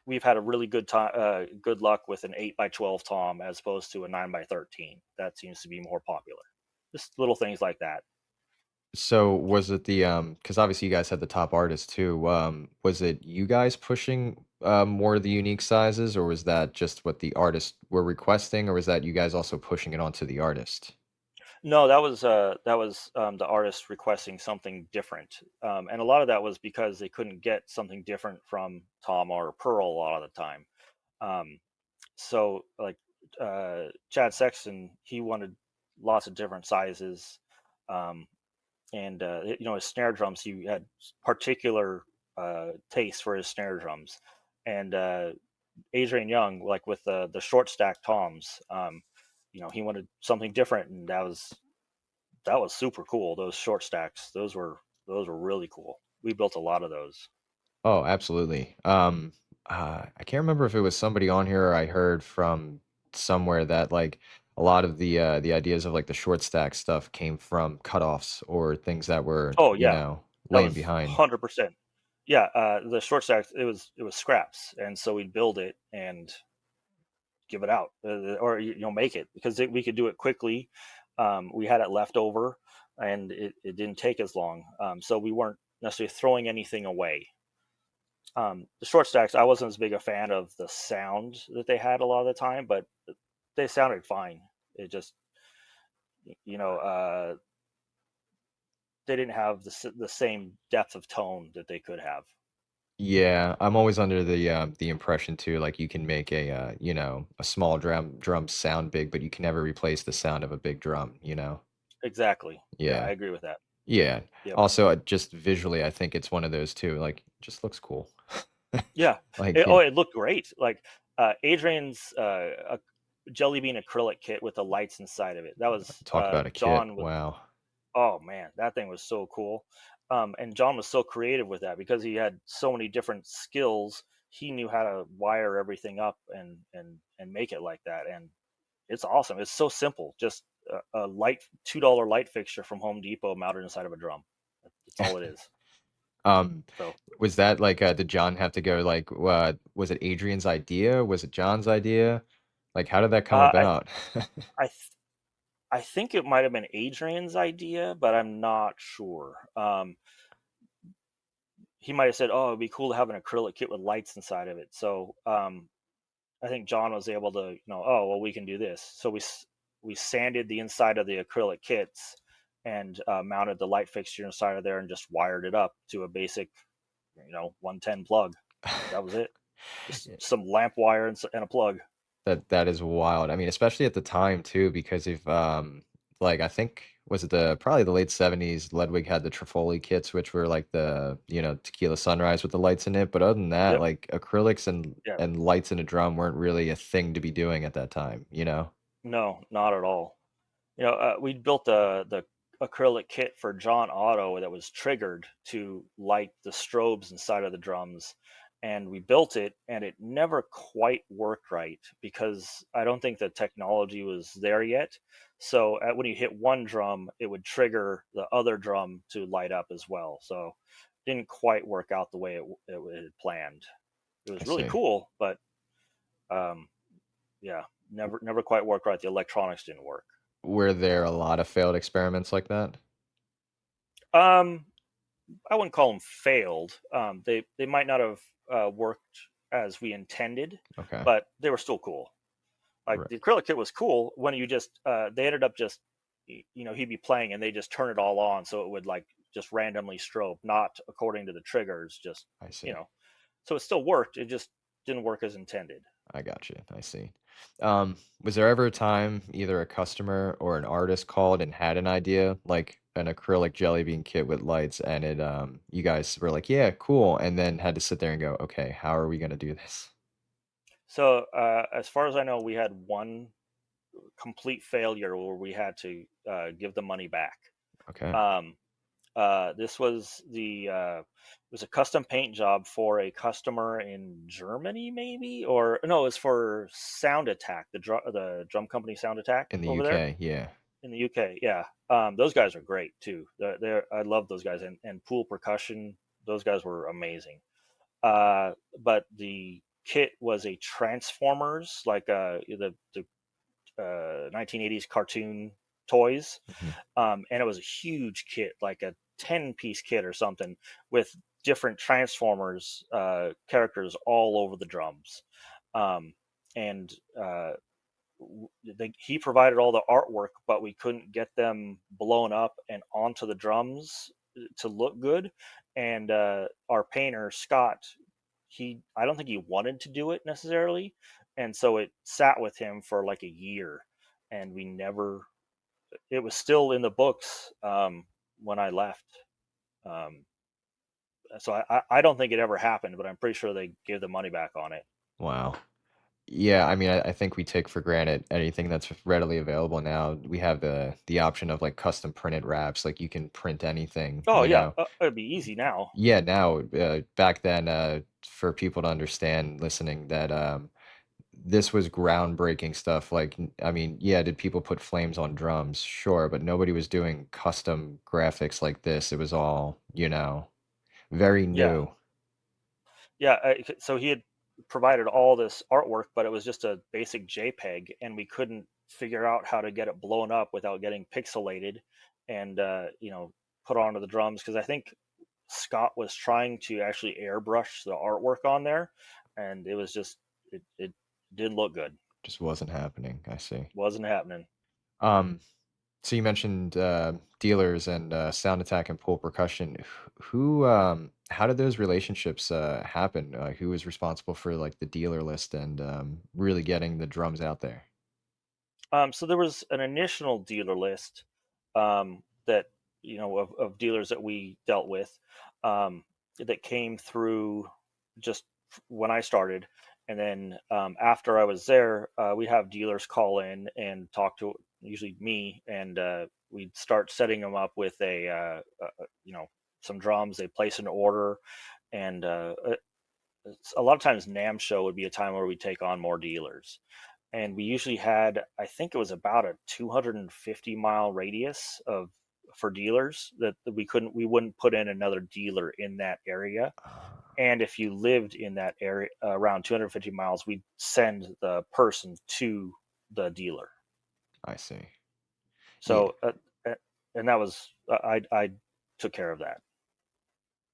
We've had a really good time, good luck with an 8x12 tom as opposed to a 9x13. That seems to be more popular. Just little things like that. So was it because obviously you guys had the top artist too. Was it you guys pushing more of the unique sizes, or was that just what the artists were requesting, or was that you guys also pushing it onto the artist? No, that was the artist requesting something different, and a lot of that was because they couldn't get something different from Tom or Pearl a lot of the time. Um, so, like Chad Sexton, he wanted lots of different sizes, um, and his snare drums. He had particular taste for his snare drums, and Adrian Young, like with the short stack toms. He wanted something different, and that was super cool. Those short stacks, those were really cool. We built a lot of those. Oh, absolutely. I can't remember if it was somebody on here or I heard from somewhere that like a lot of the ideas of like the short stack stuff came from cutoffs or things that were, Oh yeah, that laying was behind. 100%. Yeah, the short stacks, it was scraps, and so we'd build it and give it out, or make it because we could do it quickly. We had it left over, and it didn't take as long, so we weren't necessarily throwing anything away. The short stacks, I wasn't as big a fan of the sound that they had a lot of the time, but they sounded fine. It just, you know, they didn't have the same depth of tone that they could have. Yeah, I'm always under the impression too, like you can make a small drum sound big, but you can never replace the sound of a big drum. Exactly. Yeah, I Yeah. agree with that. Yeah. Yep. Also, just visually, I think it's one of those too, like just looks cool. Yeah. Like, It looked great. Like Adrian's jelly bean acrylic kit with the lights inside of it. That was talk about a kit. John. Wow. Oh man, that thing was so cool. And John was so creative with that because he had so many different skills. He knew how to wire everything up and make it like that. And it's awesome. It's so simple. Just a light $2 light fixture from Home Depot mounted inside of a drum. That's all it is. Um, So was that like did John have to go like was it Adrian's idea? Was it John's idea? Like how did that come uh, I about? I th- I think it might have been Adrian's idea, but I'm not sure. He might have said, "Oh, it'd be cool to have an acrylic kit with lights inside of it." So I think John was able to, oh well, we can do this. So we sanded the inside of the acrylic kits and mounted the light fixture inside of there and just wired it up to a basic, 110 plug. That was it. Just some lamp wire and a plug. That is wild. I mean, especially at the time too, because if like I think was it the probably the late 70s, Ludwig had the Trifoli kits, which were like the, tequila sunrise with the lights in it. But other than that, Yep. like acrylics and Yeah. lights in a drum weren't really a thing to be doing at that time, you know? No, not at all. We built the acrylic kit for John Otto that was triggered to light the strobes inside of the drums, and we built it, and it never quite worked right because I don't think the technology was there yet. So when you hit one drum, it would trigger the other drum to light up as well. So didn't quite work out the way it had planned. It I was really see. cool, but um, yeah, never quite worked right. The electronics didn't work. Were there a lot of failed experiments like that? Um, I wouldn't call them failed. They might not have worked as we intended, Okay. but they were still cool. Like Right. the acrylic kit was cool when you just they ended up just he'd be playing and they just turn it all on so it would like just randomly strobe, not according to the triggers. Just I you see. know, so it still worked. It just didn't work as intended. I got you. I see. Was there ever a time either a customer or an artist called and had an idea, like an acrylic jelly bean kit with lights, and it you guys were like, yeah, cool, and then had to sit there and go, okay, how are we gonna do this? So as far as I know, we had one complete failure where we had to give the money back. Okay. Um, this was it was a custom paint job for a customer in Germany, maybe, or no, it was for Sound Attack, the drum company Sound Attack In the over there UK, yeah. in the UK. Yeah, those guys are great too. I love those guys, and Pool Percussion. Those guys were amazing. But the kit was a Transformers, like the 1980s cartoon toys, Mhm. and it was a huge kit, like a 10-piece kit or something, with different Transformers characters all over the drums. Um, and he provided all the artwork, but we couldn't get them blown up and onto the drums to look good. And our painter Scott, I don't think he wanted to do it necessarily, and so it sat with him for like a year, and we never. It was still in the books when I left. Um, so I don't think it ever happened, but I'm pretty sure they gave the money back on it. Wow. Yeah, I mean, I think we take for granted anything that's readily available now. We have the option of like custom printed wraps, like you can print anything, Oh you yeah, know. it'd be easy now. Yeah, now back then, for people to understand listening that this was groundbreaking stuff. Like, I mean, yeah, did people put flames on drums? Sure, but nobody was doing custom graphics like this. It was all, very Yeah, new. yeah. So he had provided all this artwork, but it was just a basic JPEG, and we couldn't figure out how to get it blown up without getting pixelated, and put onto the drums. Because I think Scott was trying to actually airbrush the artwork on there, and it was just it didn't look good. Just wasn't happening. I see. Wasn't happening. Um, so you mentioned dealers and Sound Attack and Pool Percussion. How did those relationships happen? Who was responsible for like the dealer list and really getting the drums out there? So there was an initial dealer list that of dealers that we dealt with that came through just when I started, and then after I was there, we have dealers call in and talk to usually me, and we'd start setting them up with some drums. They place an order, and a lot of times NAM show would be a time where we take on more dealers, and we usually had, I think it was about a 250-mile radius of for dealers that we wouldn't put in another dealer in that area. And if you lived in that area around 250 miles, we'd send the person to the dealer. I see. Yeah, So, and that was I took care of that.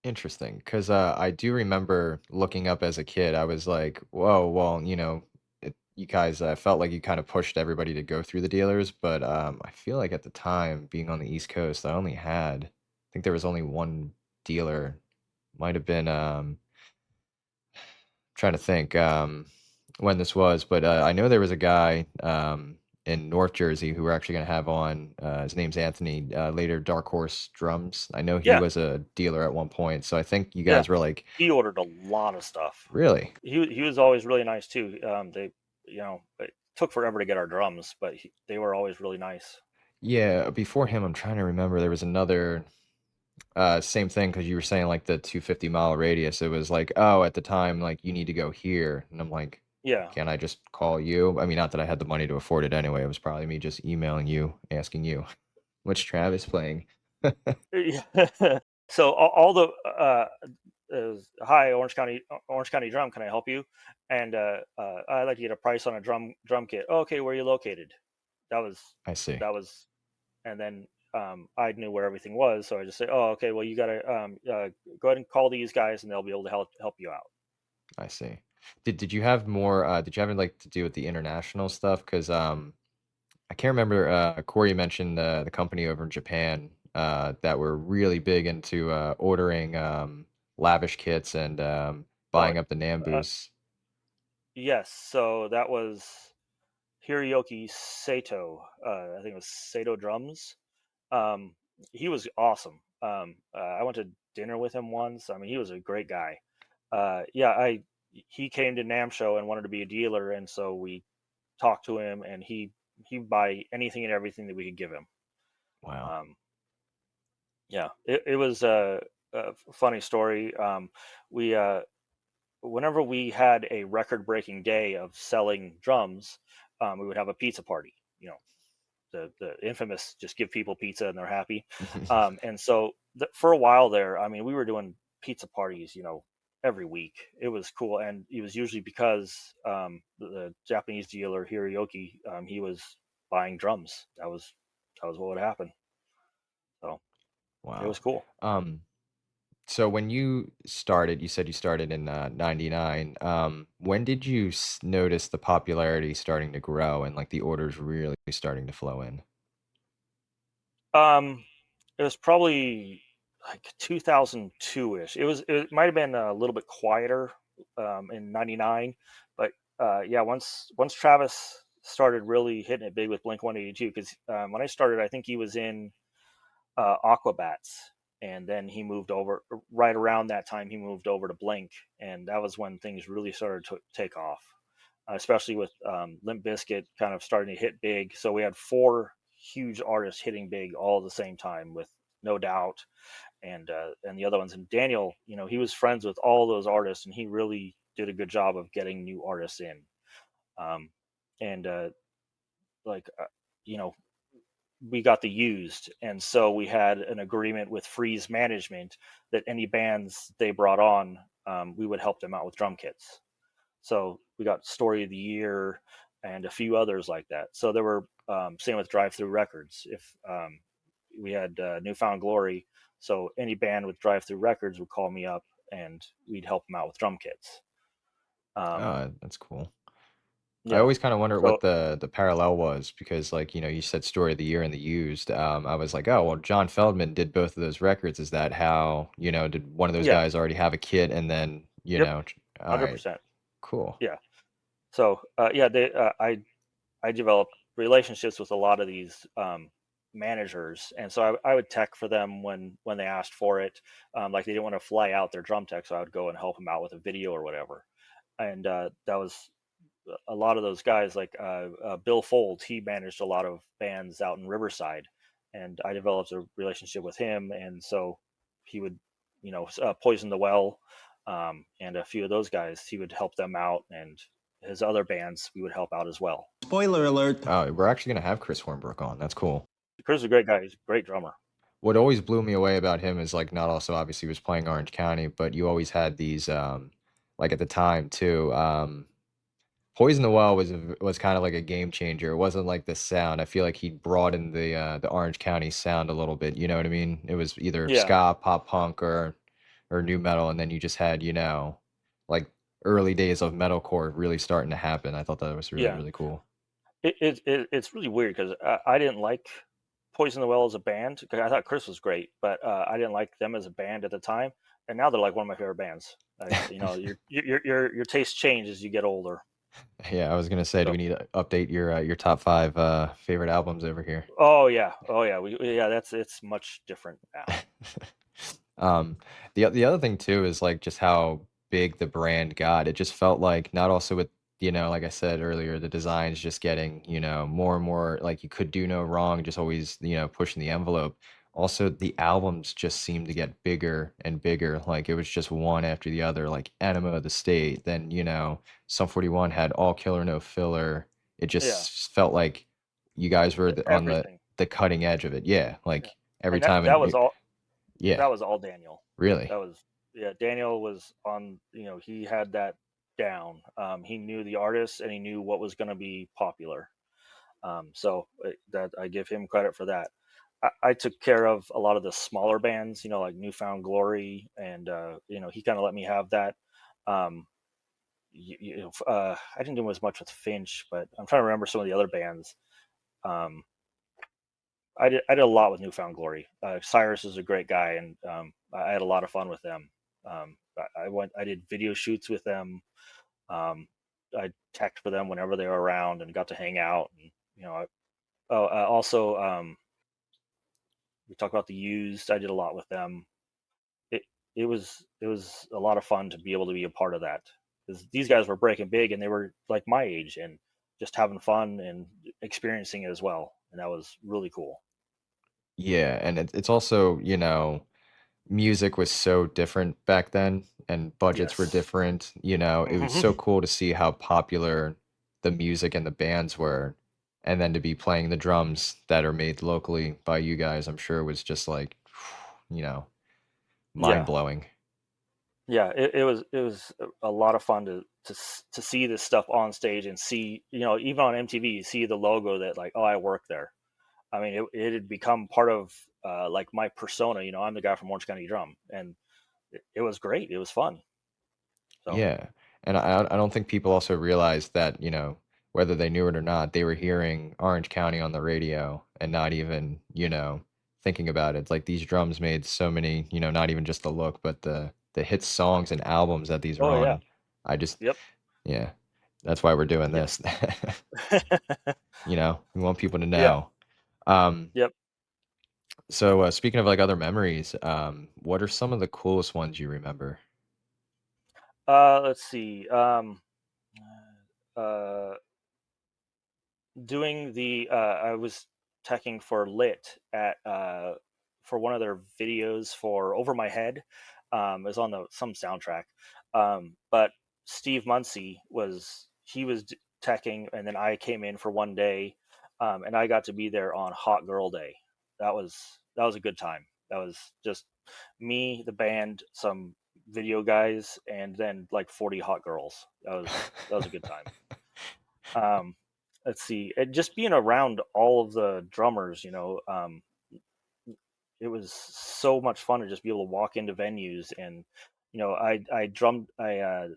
interesting. Because I do remember looking up as a kid. I was like, whoa, well, you guys felt like you kind of pushed everybody to go through the dealers, but I feel like at the time, being on the East Coast, I think there was only one dealer. Might have been trying to think when this was, but I know there was a guy in North Jersey who we're actually going to have on. His name's Anthony, later Dark Horse Drums. I know he Yeah, was a dealer at one point, so I think you yeah. guys were like, He ordered a lot of stuff. really? He was always really nice too. It took forever to get our drums, but they were always really nice. Yeah, before him, I'm trying to remember. There was another same thing because you were saying like the 250-mile radius. It was like, oh, at the time, like you need to go here, and I'm like, Yeah. can I just call you? I mean, not that I had the money to afford it anyway. It was probably me just emailing you, asking you, which Travis playing? So all the hi, Orange County Drum, can I help you? And I'd like to get a price on a drum kit. Oh, okay, where are you located? That was I see. that was, and then I knew where everything was, so I just say, oh, okay, well, you got to go ahead and call these guys, and they'll be able to help you out. I see. Did you have more? Did you have like to do with the international stuff? Because I can't remember. Corey mentioned the company over in Japan that were really big into ordering lavish kits and Oh, buying up the Nambus. yes, so that was Hiroyuki Sato. I think it was Sato Drums. Um, he was awesome. I went to dinner with him once. I mean, he was a great guy. Yeah, I he came to NAM show and wanted to be a dealer, and so we talked to him, and he'd buy anything and everything that we could give him. Wow. Um, yeah, it was a funny story. We Whenever we had a record-breaking day of selling drums, we would have a pizza party. The infamous just give people pizza and they're happy. And so for a while there, I mean, we were doing pizza parties, every week. It was cool, and it was usually because the Japanese dealer Hiroyuki, he was buying drums. That was what would happen. So it Wow. was cool. So when you started, you said you started in 99. When did you notice the popularity starting to grow and like the orders really starting to flow in? Um, it was probably like 2002-ish. It might have been a little bit quieter in 99, but yeah, once Travis started really hitting it big with Blink 182, because when I started, I think he was in Aquabats, and then he moved over right around that time. He moved over to Blink, and that was when things really started to take off, especially with Limp Bizkit kind of starting to hit big. So we had four huge artists hitting big all at the same time with No Doubt and the other ones. And Daniel, he was friends with all those artists, and he really did a good job of getting new artists in. Um, and like you know, we got the used, and so we had an agreement with Freeze Management that any bands they brought on, we would help them out with drum kits. So we got Story of the Year and a few others like that. So there were same with Drive Through Records. If we had Newfound Glory, so any band with Drive Through Records would call me up and we'd help them out with drum kits. Um, That's cool. I yeah. always kind of wonder So what the parallel was because like, you said Story of the Year and the Used. I was like, oh, well, John Feldman did both of those records. Is that how, did one of those yeah. guys already have a kit and then, Yep. all right, 100%. cool. Yeah. So yeah, I developed relationships with a lot of these managers, and so I would tech for them when they asked for it. Like they didn't want to fly out their drum tech, so I would go and help them out with a video or whatever. And that was a lot of those guys. Like Bill Fold, he managed a lot of bands out in Riverside, and I developed a relationship with him, and so he would, Poison the Well, and a few of those guys, he would help them out, and his other bands we would help out as well. Spoiler alert. Oh, we're actually gonna have Chris Hornbrook on. That's cool. Chris is a great guy. He's a great drummer. what always blew me away about him is like not also obviously he was playing Orange County, but you always had these like at the time too. Poison the Well was kind of like a game changer. It wasn't like the sound. I feel like he broadened the Orange County sound a little bit. You know what I mean? It was either Yeah, ska, pop punk, or new metal, and then you just had like early days of metalcore really starting to happen. I thought that was really yeah. really cool. It's really weird because I didn't like Poison the Well as a band because I thought Chris was great, but I didn't like them as a band at the time, and now they're like one of my favorite bands. Your taste change as you get older. Yeah, I was gonna say, do So, we need to update your top five favorite albums over here? oh yeah, yeah, that's it's much different now. Um, the other thing too is like just how big the brand got. It just felt like not also with, like I said earlier, the designs just getting, more and more like you could do no wrong, just always, pushing the envelope. Also, the albums just seemed to get bigger and bigger. Like it was just one after the other, like Enema of the State. Then, Sum 41 had All Killer No Filler. It Yeah, just felt like you guys were on the everything. the cutting edge of it. Yeah, Yeah, like every and time, that and was all. yeah, That was all Daniel. really. That was Yeah. Daniel was on. He had that down. He knew the artists and he knew what was going to be popular. That I give him credit for that. I took care of a lot of the smaller bands, like Newfound Glory, and he kind of let me have that. Um, I didn't do as much with Finch, but I'm trying to remember some of the other bands. Um, I did a lot with Newfound Glory. Cyrus is a great guy, and I had a lot of fun with them. I did video shoots with them. Um, I teched for them whenever they were around and got to hang out. And also we talked about the used. I did a lot with them. It it was a lot of fun to be able to be a part of that because these guys were breaking big and they were like my age and just having fun and experiencing it as well. And that was really cool. Yeah, and it's also, music was so different back then and budgets were Yes. different, it was so cool to see how popular the music and the bands were. And then to be playing the drums that are made locally by you guys, I'm sure was just like, you know, mind Yeah. blowing. Yeah, it was a lot of fun to see this stuff on stage and see, even on MTV you see the logo that like, oh, I work there. I mean, it had become part of like my persona. I'm the guy from Orange County Drum, and it was great. It was fun. So, Yeah, and I don't think people also realize that, whether they knew it or not, they were hearing Orange County on the radio and not even, thinking about it. It's like these drums made so many, not even just the look, but the hit songs and albums that these are oh yeah, on. I just, yep, yeah, that's why we're doing yep, this. We want people to yeah, know. Um, yep. so speaking of like other memories, what are some of the coolest ones you remember? Let's see. Uh, doing I was teching for Lit at for one of their videos for Over My Head. It was on some soundtrack. But Steve Muncie was teching, and then I came in for one day, and I got to be there on Hot Girl Day. That was a good time. That was just me, the band, some video guys, and then like 40 hot girls. That was a good time. Um, let's see, and just being around all of the drummers, it was so much fun to just be able to walk into venues and, I drummed a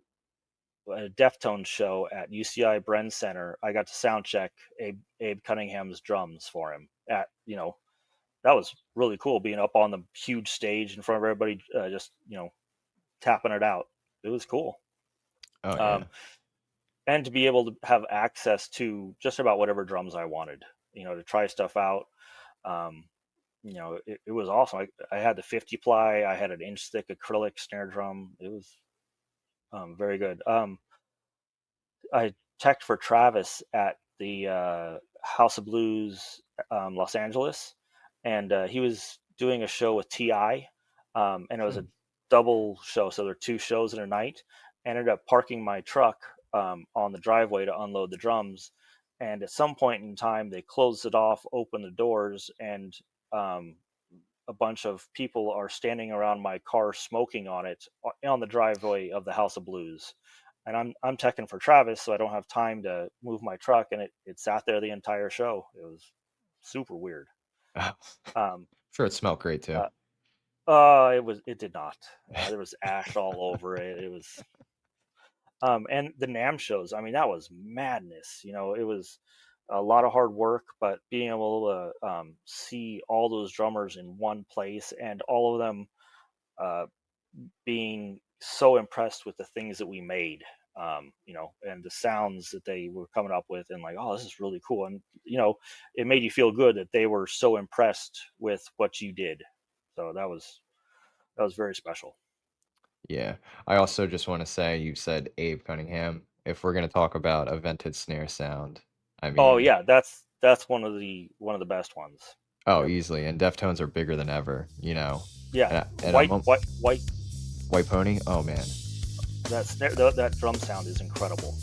Deftones show at UCI Bren Center. I got to sound check Abe Cunningham's drums for him that was really cool being up on the huge stage in front of everybody, just tapping it out. It was cool. Oh Um, yeah. and to be able to have access to just about whatever drums I wanted, to try stuff out. Um, it was awesome. I had the 50 ply, I had an inch thick acrylic snare drum. It was very good. I checked for Travis at the House of Blues, Los Angeles, and he was doing a show with Ti, and it was a Hmm. double show, so there were two shows in a night. I ended up parking my truck on the driveway to unload the drums, and at some point in time, they closed it off, opened the doors, and um, a bunch of people are standing around my car smoking on it on the driveway of the House of Blues. And I'm teching for Travis, so I don't have time to move my truck, and it sat there the entire show. It was super weird. Oh, Um, sure, it smelled great too. uh, it did not. There was ash all over it. It was and the NAM shows. I mean, that was madness. It was a lot of hard work, but being able to see all those drummers in one place and all of them uh, being so impressed with the things that we made, and the sounds that they were coming up with, and like, oh, this is really cool, and it made you feel good that they were so impressed with what you did. So that was very special. Yeah. I also just want to say you said Abe Cunningham. If we're going to talk about a vented snare sound, I Oh mean, yeah, that's one of the best ones. oh, Yep. easily. And Deftones are bigger than ever, Yeah, And white, white, white. White Pony. Oh man, That drum sound is incredible.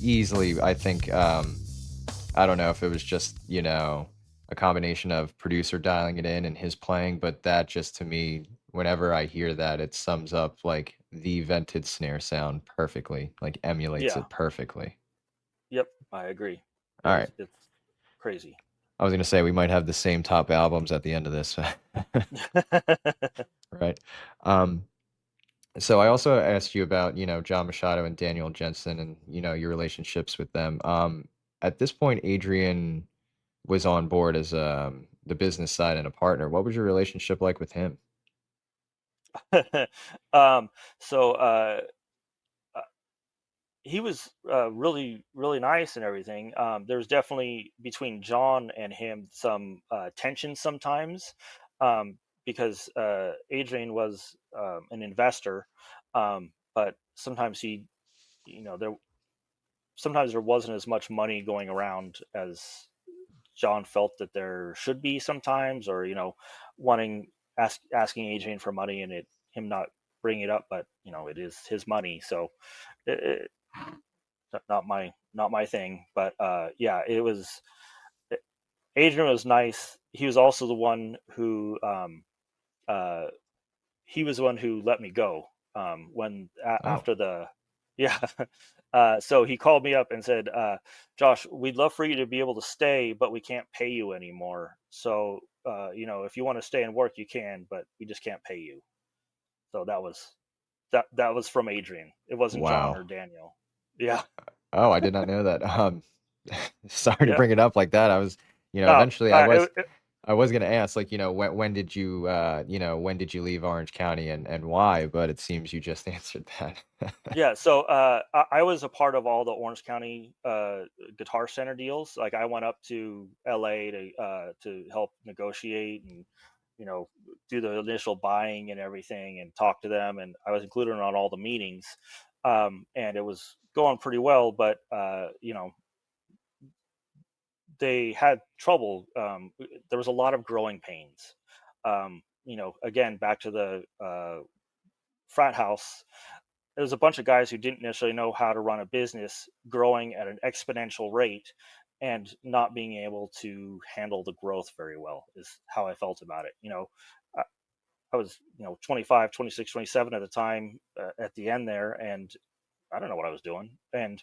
easily. I think. I don't know if it was just a combination of producer dialing it in and his playing, but that just to me, whenever I hear that, it sums up like the vented snare sound perfectly, like emulates Yeah. it perfectly. Yep. I agree. All right. It's crazy. I was gonna say we might have the same top albums at the end of this, right? Um, so I also asked you about, John Machado and Daniel Jensen and, your relationships with them. At this point, Adrian was on board as the business side and a partner. What was your relationship like with him? um. So uh, he was really really nice and everything. There's definitely between John and him some tension sometimes, because Adrian was an investor, but sometimes there wasn't as much money going around as John felt that there should be sometimes, or wanting asking Adrian for money and him not bringing it up, but it is his money, so it, not my thing. But yeah, it was Adrian was nice. He was also the one who uh, he was the one who let me go when Oh, after the yeah. So he called me up and said, Josh, we'd love for you to be able to stay, but we can't pay you anymore. So if you want to stay and work, you can, but we just can't pay you. So that was from Adrian. It wasn't John wow. or Daniel. Yeah. Oh, I did not know that. Sorry to Yeah. bring it up like that. I was, Oh, eventually I was gonna ask, like, when did you leave Orange County and why? But it seems you just answered that. yeah. So I was a part of all the Orange County Guitar Center deals. Like I went up to LA to help negotiate and do the initial buying and everything and talk to them. And I was included on all the meetings, and it was going pretty well. But they had trouble. There was a lot of growing pains. Again, back to the frat house. There was a bunch of guys who didn't necessarily know how to run a business, growing at an exponential rate, and not being able to handle the growth very well. Is how I felt about it. I, I was 25, 26, 27 at the time, at the end there, and I don't know what I was doing. And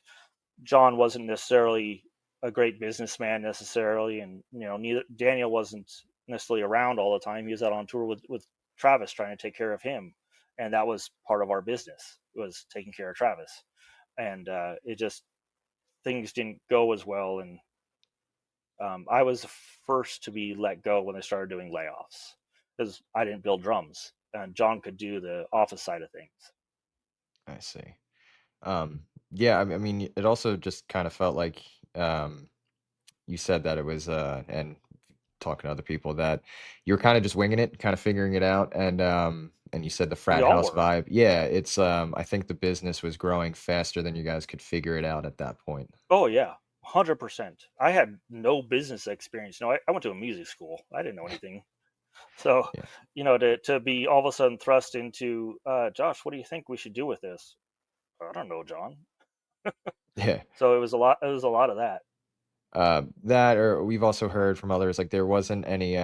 John wasn't necessarily a great businessman necessarily, and neither Daniel wasn't necessarily around all the time. He was out on tour with Travis trying to take care of him, and that was part of our business, was taking care of Travis. And it just, things didn't go as well, and I was the first to be let go when they started doing layoffs because I didn't build drums, and John could do the office side of things. I see. Yeah, I mean, it also just kind of felt like you said that it was and talking to other people that you were kind of just winging it, kind of figuring it out, and you said the We frat all house were. vibe. Yeah, it's I think the business was growing faster than you guys could figure it out at that point. Oh yeah, 100%. I had no business experience. I went to a music school. I didn't know anything. So, Yeah. to be all of a sudden thrust into, Josh, what do you think we should do with this? I don't know, John. Yeah. So it was a lot. It was a lot of that. That or we've also heard from others like there wasn't any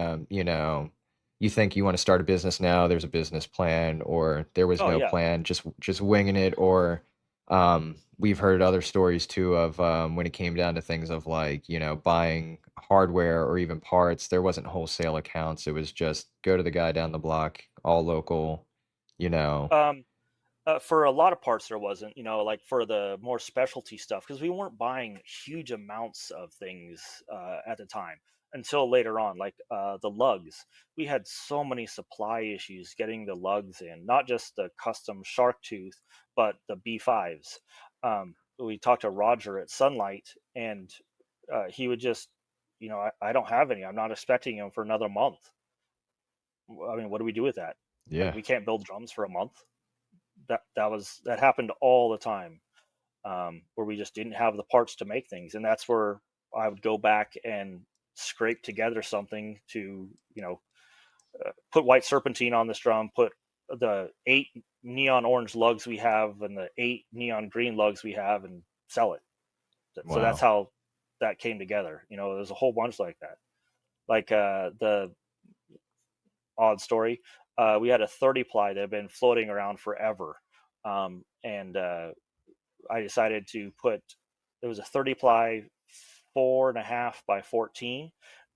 you think you want to start a business now, there's a business plan, or there was Oh no yeah. plan, just winging it, or we've heard other stories too of when it came down to things of like, buying hardware or even parts, there wasn't wholesale accounts. It was just go to the guy down the block, all local, you know. Um, for a lot of parts, there wasn't, like for the more specialty stuff, because we weren't buying huge amounts of things at the time until later on, like the lugs. We had so many supply issues getting the lugs in, not just the custom shark tooth, but the B5s. We talked to Roger at Sunlight, and he would just, I don't have any. I'm not expecting them for another month. I mean, what do we do with that? Like, Yeah. we can't build drums for a month. That happened all the time, where we just didn't have the parts to make things, and that's where I would go back and scrape together something to put white serpentine on this drum, put the 8 neon orange lugs we have and the 8 neon green lugs we have, and sell it. So that's Wow. how that came together. There's a whole bunch like that. Like the odd story, we had a 30 ply that had been floating around forever, and I decided to put, it was a 30 ply 4.5 by 14,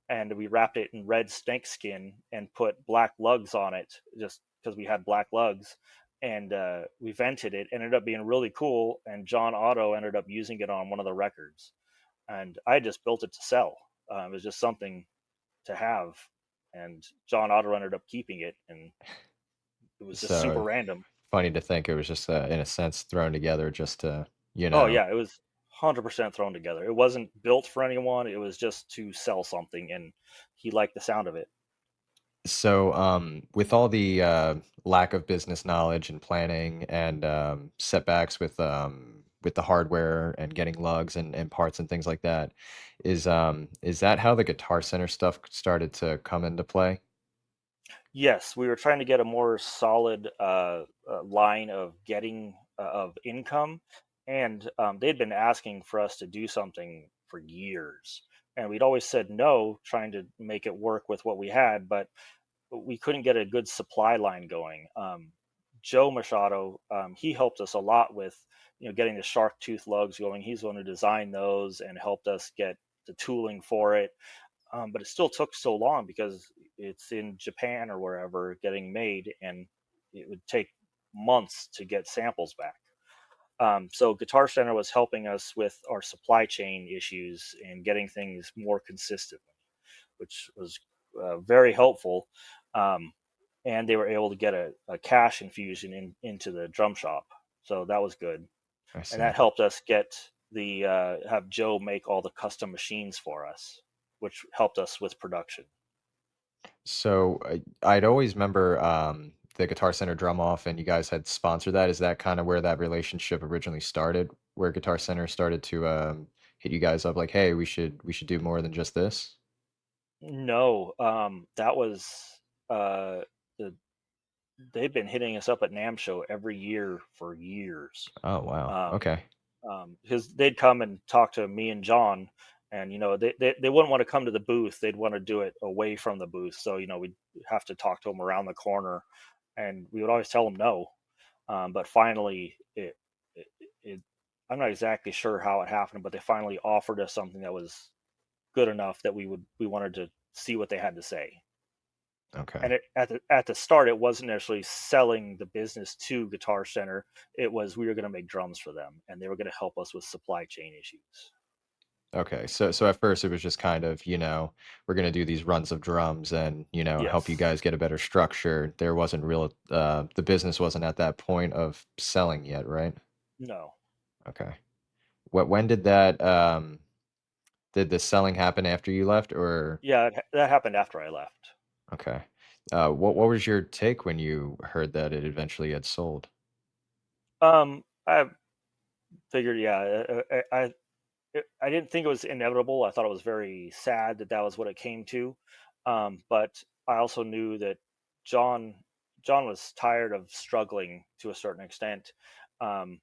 and we wrapped it in red snake skin and put black lugs on it just because we had black lugs, and we vented it. Ended up being really cool, and John Otto ended up using it on one of the records, and I just built it to sell. It was just something to have, and John Otto ended up keeping it, and it was just super So random. funny to think it was just in a sense thrown together just to, Oh yeah, it was 100% thrown together. It wasn't built for anyone. It was just to sell something, and he liked the sound of it. So, with all the lack of business knowledge and planning and setbacks with the hardware and getting lugs and parts and things like that, is that how the Guitar Center stuff started to come into play? Yes, we were trying to get a more solid line of getting of income, and they'd been asking for us to do something for years, and we'd always said no, trying to make it work with what we had, but we couldn't get a good supply line going. Joe Machado, he helped us a lot with getting the shark tooth lugs going. He's the one who designed those and helped us get the tooling for it. But it still took so long because it's in Japan or wherever getting made, and it would take months to get samples back. So Guitar Center was helping us with our supply chain issues and getting things more consistently, which was very helpful. Um, and they were able to get a cash infusion into the drum shop, so that was good, I and see. that helped us get the have Joe make all the custom machines for us, which helped us with production. So I'd always remember the Guitar Center drum off, and you guys had sponsored that. Is that kind of where that relationship originally started, where Guitar Center started to hit you guys up like, hey, we should do more than just this? No, that was uh, the they've been hitting us up at NAM show every year for years. Oh wow. Um, Okay. because they'd come and talk to me and John, and they wouldn't want to come to the booth. They'd want to do it away from the booth. So we'd have to talk to them around the corner, and we would always tell them no. But finally, it I'm not exactly sure how it happened, but they finally offered us something that was good enough that we wanted to see what they had to say. And Okay. at the start, it wasn't actually selling the business to Guitar Center. It was, we were going to make drums for them, and they were going to help us with supply chain issues. Okay. So at first it was just kind of, we're gonna do these runs of drums and, help you Yes. guys get a better structure. There wasn't real the business wasn't at that point of selling yet, right? No. Okay. When did that did the selling happen after you left or Yeah, that happened after I left. okay. What was your take when you heard that it eventually had sold? I figured, yeah, I didn't think it was inevitable. I thought it was very sad that that was what it came to. But I also knew that John John was tired of struggling to a certain extent, um,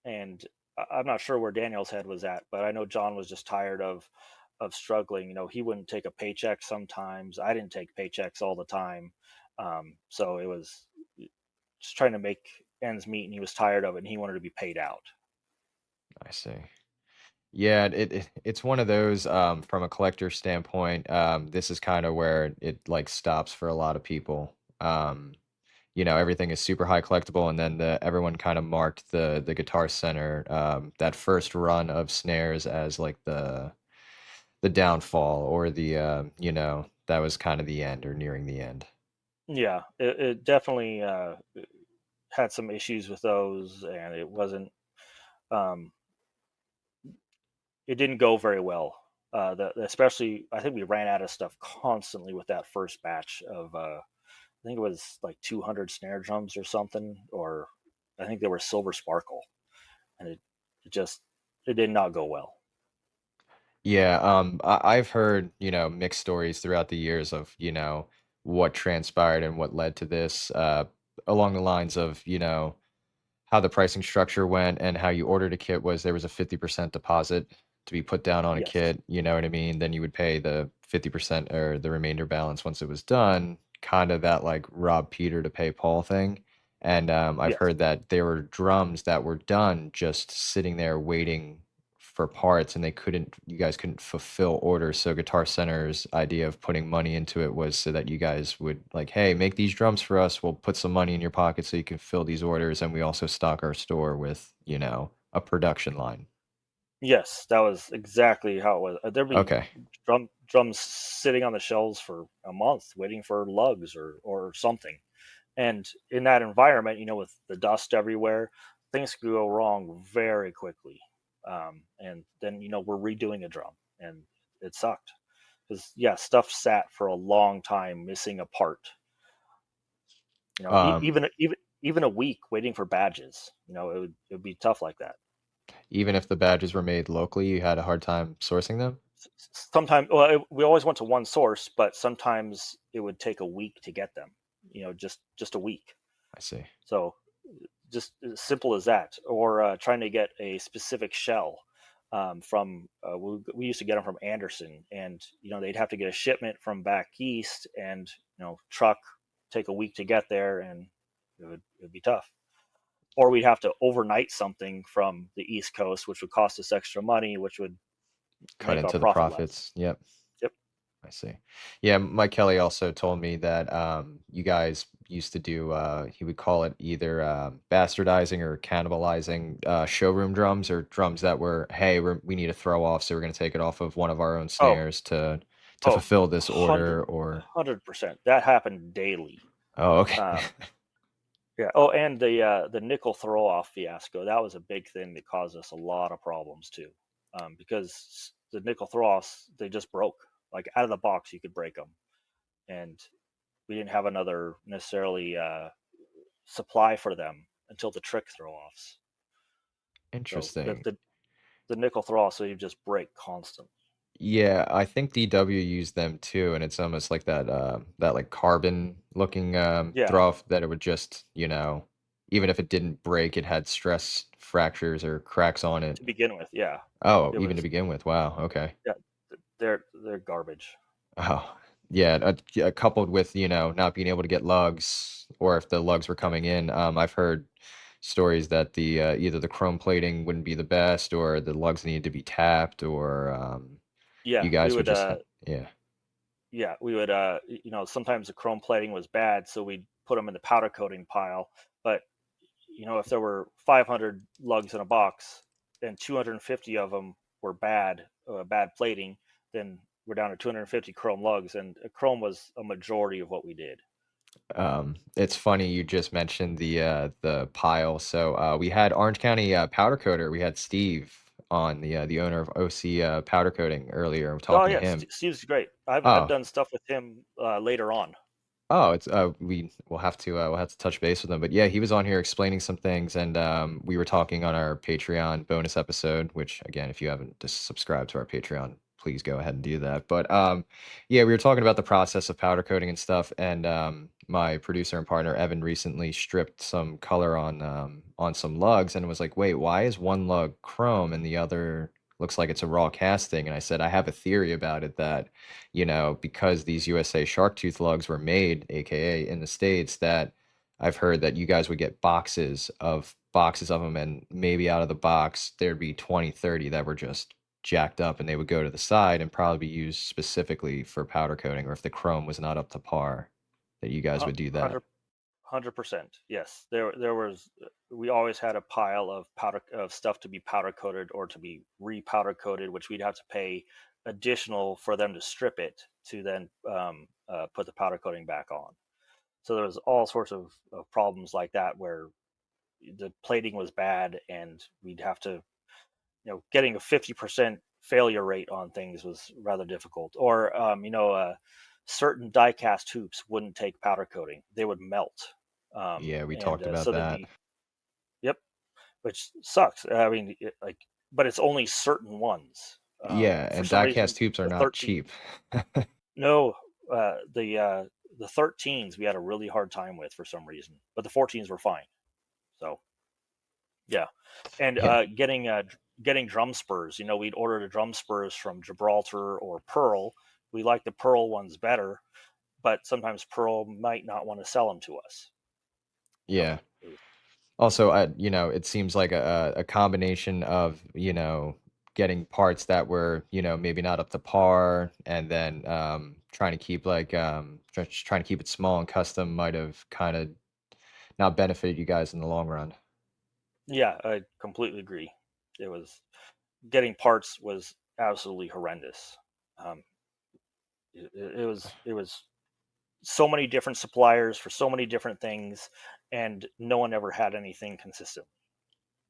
and I'm not sure where Daniel's head was at, but I know John was just tired of. of struggling. He wouldn't take a paycheck sometimes. I didn't take paychecks all the time. So it was just trying to make ends meet, and he was tired of it, and he wanted to be paid out. I see. Yeah, it's one of those from a collector standpoint. This is kind of where it like stops for a lot of people. Everything is super high collectible, and then everyone kind of marked the Guitar Center that first run of snares as like the downfall or that was kind of the end or nearing the end. Yeah, it definitely had some issues with those, and it wasn't. Um, it didn't go very well. Especially, I think we ran out of stuff constantly with that first batch of. I think it was like 200 snare drums or something, or I think they were silver sparkle, and it just it did not go well. Yeah, I've heard, mixed stories throughout the years of, what transpired and what led to this, along the lines of, how the pricing structure went and how you ordered a kit was there was a 50% deposit to be put down on a Yes, kit, you know what I mean? Then you would pay the 50% or the remainder balance once it was done, kind of that like rob Peter to pay Paul thing. And I've yes, heard that there were drums that were done just sitting there waiting for parts and you guys couldn't fulfill orders. So Guitar Center's idea of putting money into it was so that you guys would like, hey, make these drums for us. We'll put some money in your pocket so you can fill these orders. And we also stock our store with, a production line. yes. That was exactly how it was. There'd be Okay. drums sitting on the shelves for a month, waiting for lugs or something. And in that environment, with the dust everywhere, things could go wrong very quickly. And then we're redoing a drum, and it sucked because yeah, stuff sat for a long time, missing a part. Um, Even a week waiting for badges. It would be tough like that. Even if the badges were made locally, you had a hard time sourcing them? Sometimes, well, we always went to one source, but sometimes it would take a week to get them. Just a week. I see. So just as simple as that, or trying to get a specific shell from we used to get them from Anderson, and they'd have to get a shipment from back east, and truck take a week to get there, and it would be tough. Or we'd have to overnight something from the East Coast, which would cost us extra money, which would Cut make our into the profit less. profits. Yep. Yep. I see. Yeah, Mike Kelly also told me that you guys used to do he would call it either bastardizing or cannibalizing showroom drums or drums that were, hey, we need to throw off, so we're going to take it off of one of our own Oh, snares to oh, fulfill this hundred, order or 100%. That happened daily. oh, okay. Um, Yeah. Oh, and the nickel throw off fiasco. That was a big thing that caused us a lot of problems too, because the nickel throw offs they just broke. Like out of the box, you could break them, and we didn't have another necessarily supply for them until the trick throw offs. So the, Interesting. the the nickel throw offs, so you just break constantly. Yeah, I think DW used them too, and it's almost like that like carbon looking Yeah, throw off that it would just, even if it didn't break, it had stress fractures or cracks on it. to begin with, yeah, Oh, it even to was. begin with. Wow, okay. Yeah, they're garbage. Oh, yeah, yeah, coupled with, not being able to get lugs or if the lugs were coming in, I've heard stories that the either the chrome plating wouldn't be the best or the lugs needed to be tapped or you Yeah, we guys would would. just yeah. Yeah, we would sometimes the chrome plating was bad, so we'd put them in the powder coating pile. But if there were 500 lugs in a box and 250 of them were bad plating, then we're down to 250 chrome lugs, and chrome was a majority of what we did. It's funny you just mentioned the pile. So we had Orange County powder coater. We had Steve on the owner of OC powder coating earlier. I'm Oh talking to yeah, him. Steve's great. I've Oh, done stuff with him later on. oh, it's we'll have to touch base with him. But yeah, he was on here explaining some things, and we were talking on our Patreon bonus episode. Which again, if you haven't just subscribed to our Patreon, please go ahead and do that. But yeah, we were talking about the process of powder coating and stuff. And my producer and partner Evan recently stripped some color on some lugs, and was like, wait, why is one lug chrome and the other looks like it's a raw casting. And I said, I have a theory about it that, because these USA shark tooth lugs were made, aka in the States, that I've heard that you guys would get boxes of them, and maybe out of the box there'd be 20, 30 that were just jacked up, and they would go to the side and probably be used specifically for powder coating, or if the chrome was not up to par, that you guys would do that. 100%. Yes, there was. We always had a pile of powder of stuff to be powder coated or to be repowder coated, which we'd have to pay additional for them to strip it to then put the powder coating back on. So there was all sorts of problems like that where the plating was bad, and we'd have to, getting a 50% failure rate on things was rather difficult. Or certain die cast hoops wouldn't take powder coating; they would melt. Yeah, we And talked about so they'd that. be, yep, which sucks. I mean, but it's only certain ones. Yeah, For and some reason, die-cast hoops are the not 13, cheap. no, the 13s we had a really hard time with for some reason, but the 14s were fine. So yeah, and Yeah. getting drum spurs. We'd order the drum spurs from Gibraltar or Pearl. We like the Pearl ones better, but sometimes Pearl might not want to sell them to us. Yeah. It was, Also, it seems like a combination of, getting parts that were, maybe not up to par, and then trying to keep just trying to keep it small and custom might have kind of not benefited you guys in the long run. yeah, I completely agree. It was getting parts was absolutely horrendous. Um, it was so many different suppliers for so many different things, and no one ever had anything consistent.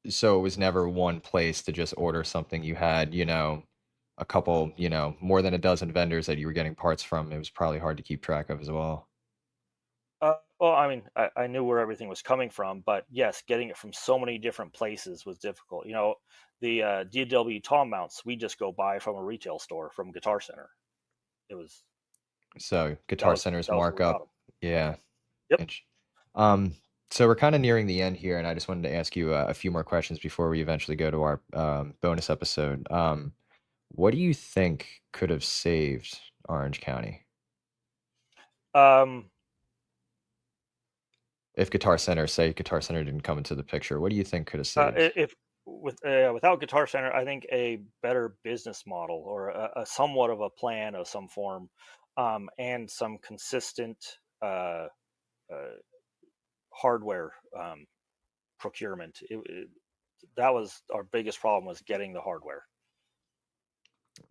So it was never one place to just order something. You had, a couple, more than a dozen vendors that you were getting parts from. It was probably hard to keep track of as well. Well, I mean, I knew where everything was coming from, but yes, getting it from so many different places was difficult. The DW tom mounts we just go buy from a retail store from Guitar Center. It was So that Guitar was Center's that was where we got markup, them. yeah. Yep. Int- Um, so we're kind of nearing the end here, and I just wanted to ask you a few more questions before we eventually go to our bonus episode. What do you think could have saved Orange County Um, if Guitar Center didn't come into the picture? What do you think could have saved? if without Guitar Center, I think a better business model or a somewhat of a plan of some form, and some consistent uh, hardware procurement. That was our biggest problem, was getting the hardware.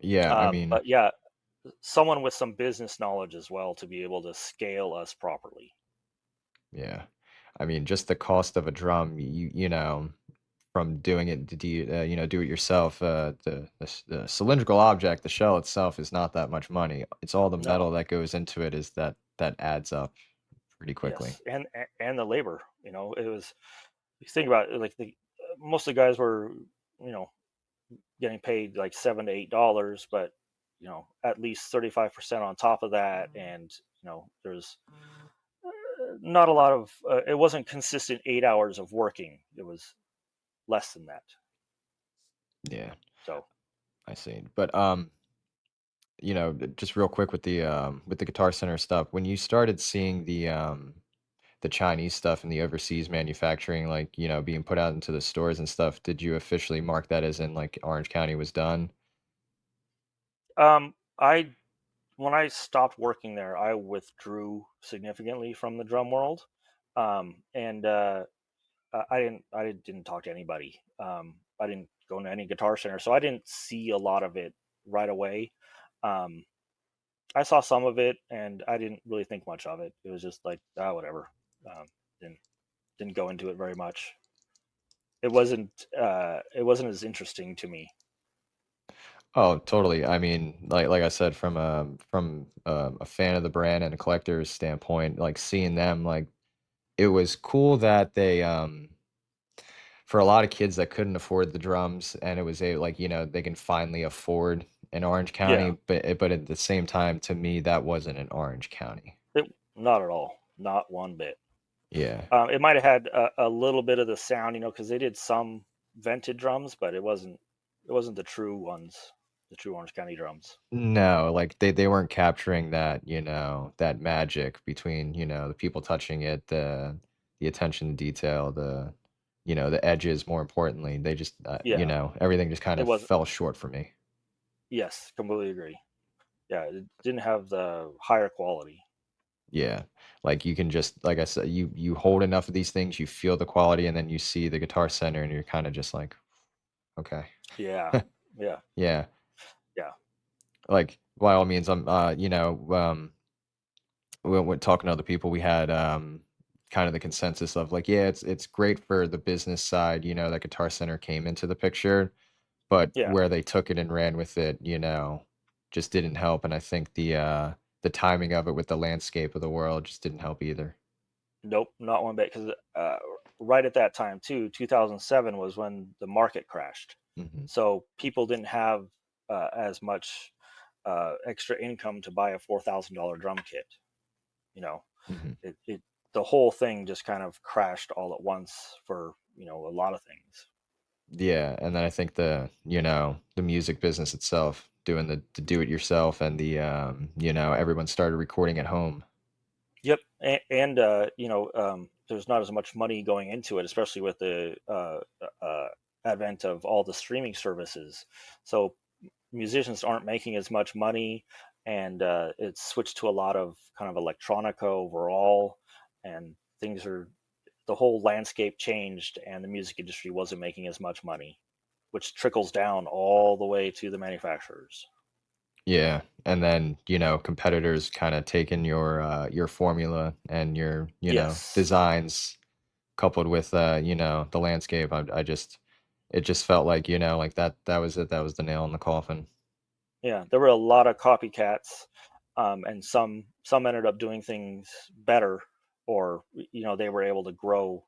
Yeah, I mean, But yeah, someone with some business knowledge as well to be able to scale us properly. yeah, I mean, just the cost of a drum, from doing it to do it yourself. The cylindrical object, the shell itself, is not that much money. It's all the No, metal that goes into it is that adds up pretty quickly. yes, and the labor. It was. You think about it, like most of the guys were, you know, getting paid like $7 to $8, but at least 35% on top of that, and there's not a lot of. It wasn't consistent 8 hours of working. It was less than that. Yeah, So I see. But just real quick with the Guitar Center stuff, when you started seeing the Chinese stuff and the overseas manufacturing, like, being put out into the stores and stuff, did you officially mark that as in like Orange County was done? I when I stopped working there, I withdrew significantly from the drum world, and I didn't talk to anybody. I didn't go to any Guitar Center, so I didn't see a lot of it right away. Um, I saw some of it, and I didn't really think much of it. It was just like, whatever. Um, didn't didn't go into it very much. It wasn't as interesting to me. Oh, totally. I mean, like I said, from a fan of the brand and a collector's standpoint, like seeing them, like it was cool that they for a lot of kids that couldn't afford the drums, and it was they can finally afford in Orange Yeah, County, but at the same time, to me, that wasn't in Orange County. not at all, not one bit. Yeah. It might have had a little bit of the sound, because they did some vented drums, but it wasn't. the true ones, the true Orange County drums. No, like they weren't capturing that, that magic between, the people touching it, the attention to detail, the edges, more importantly. They just, Yeah, everything just kind it of wasn't. fell short for me. Yes, completely agree. Yeah, it didn't have the higher quality. Yeah. Like you can just, like I said, you hold enough of these things, you feel the quality, and then you see the Guitar Center and you're kind of just like, okay. Yeah, yeah, Yeah. yeah. Like by all means, when talking to other people, we had kind of the consensus of like, yeah, it's great for the business side, that Guitar Center came into the picture, but Yeah. where they took it and ran with it, just didn't help. And I think the timing of it with the landscape of the world just didn't help either. Nope, not one bit. Because right at that time too, 2007 was when the market crashed. Hmm. So people didn't have as much extra income to buy a $4,000 drum kit. You know, Hmm. it the whole thing just kind of crashed all at once for a lot of things. Yeah, and then I think the music business itself, doing the do it yourself and everyone started recording at home. Yep, and there's not as much money going into it, especially with the advent of all the streaming services. So musicians aren't making as much money, and it's switched to a lot of kind of electronica overall, and the whole landscape changed, and the music industry wasn't making as much money, which trickles down all the way to the manufacturers. Yeah, and then, competitors kind of taking your formula and your, Yes. designs coupled with the landscape. It just felt like, like that was it. That was the nail in the coffin. Yeah, there were a lot of copycats, and some ended up doing things better, or they were able to grow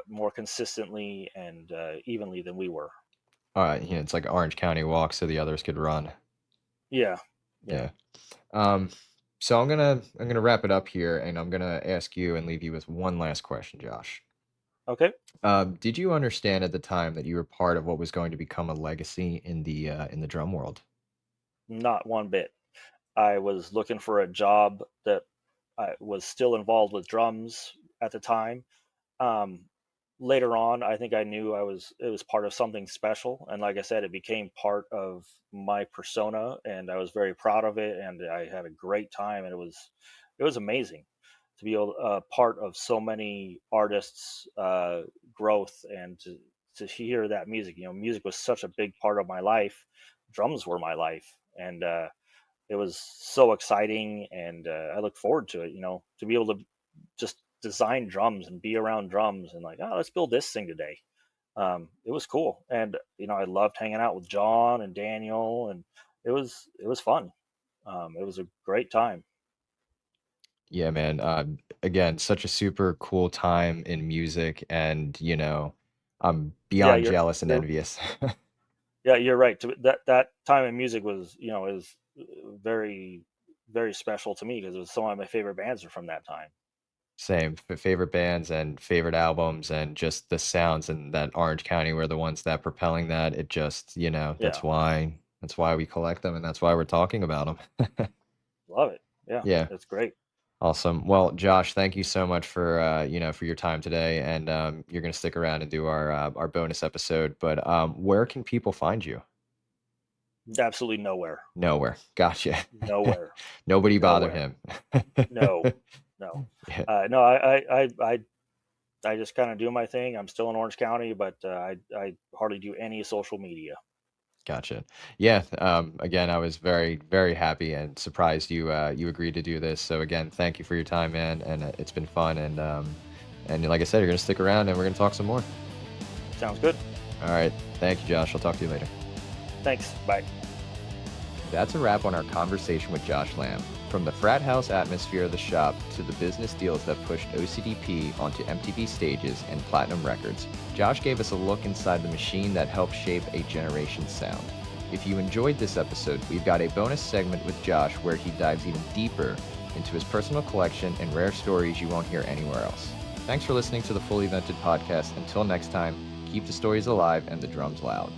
more consistently and evenly than we were. It's like Orange County walk so the others could run. Yeah, yeah. Yeah. Um, so I'm gonna wrap it up here, and I'm gonna ask you and leave you with one last question, Josh. Okay, Did you understand at the time that you were part of what was going to become a legacy in the drum world? not one bit. I was looking for a job that I was still involved with drums at the time. Um, Later on, I think I knew it was part of something special, and like I said, it became part of my persona, and I was very proud of it, and I had a great time, and it was amazing to be part of so many artists' growth, and to hear that music. Music was such a big part of my life. Drums were my life, and it was so exciting, and I look forward to it. To be able to just design drums and be around drums and like, oh, let's build this thing today. It was cool, and I loved hanging out with John and Daniel, and it was fun. It was a great time. Yeah, man. Again, such a super cool time in music, and I'm Yeah, beyond jealous and you're envious. yeah, you're right. That time in music was is very very special to me because it was some of my favorite bands are from that time. Same. Favorite bands and favorite albums, and just the sounds in that Orange County were the ones that propelling that. It just, Yeah, that's why we collect them, and that's why we're talking about them. love it. Yeah, Yeah. it's great. Awesome. Well, Josh, thank you so much for for your time today, and you're gonna stick around and do our bonus episode. But where can people find you? Absolutely nowhere, Nowhere. Gotcha. nowhere, Nobody bother nowhere. him. No, no, Yeah, no. I just kind of do my thing. I'm still in Orange County, but I hardly do any social media. gotcha. Yeah. Again, I was very, very happy and surprised you agreed to do this. So again, thank you for your time, man, and it's been fun. And like I said, you're gonna stick around, and we're gonna talk some more. Sounds good. All right. Thank you, Josh. I'll talk to you later. Thanks. Bye. That's a wrap on our conversation with Josh Lamb. From the frat house atmosphere of the shop to the business deals that pushed O.C.D.P onto MTV stages and platinum records, Josh gave us a look inside the machine that helped shape a generation's sound. If you enjoyed this episode, we've got a bonus segment with Josh where he dives even deeper into his personal collection and rare stories you won't hear anywhere else. Thanks for listening to the Fully Vented podcast. Until next time, keep the stories alive and the drums loud.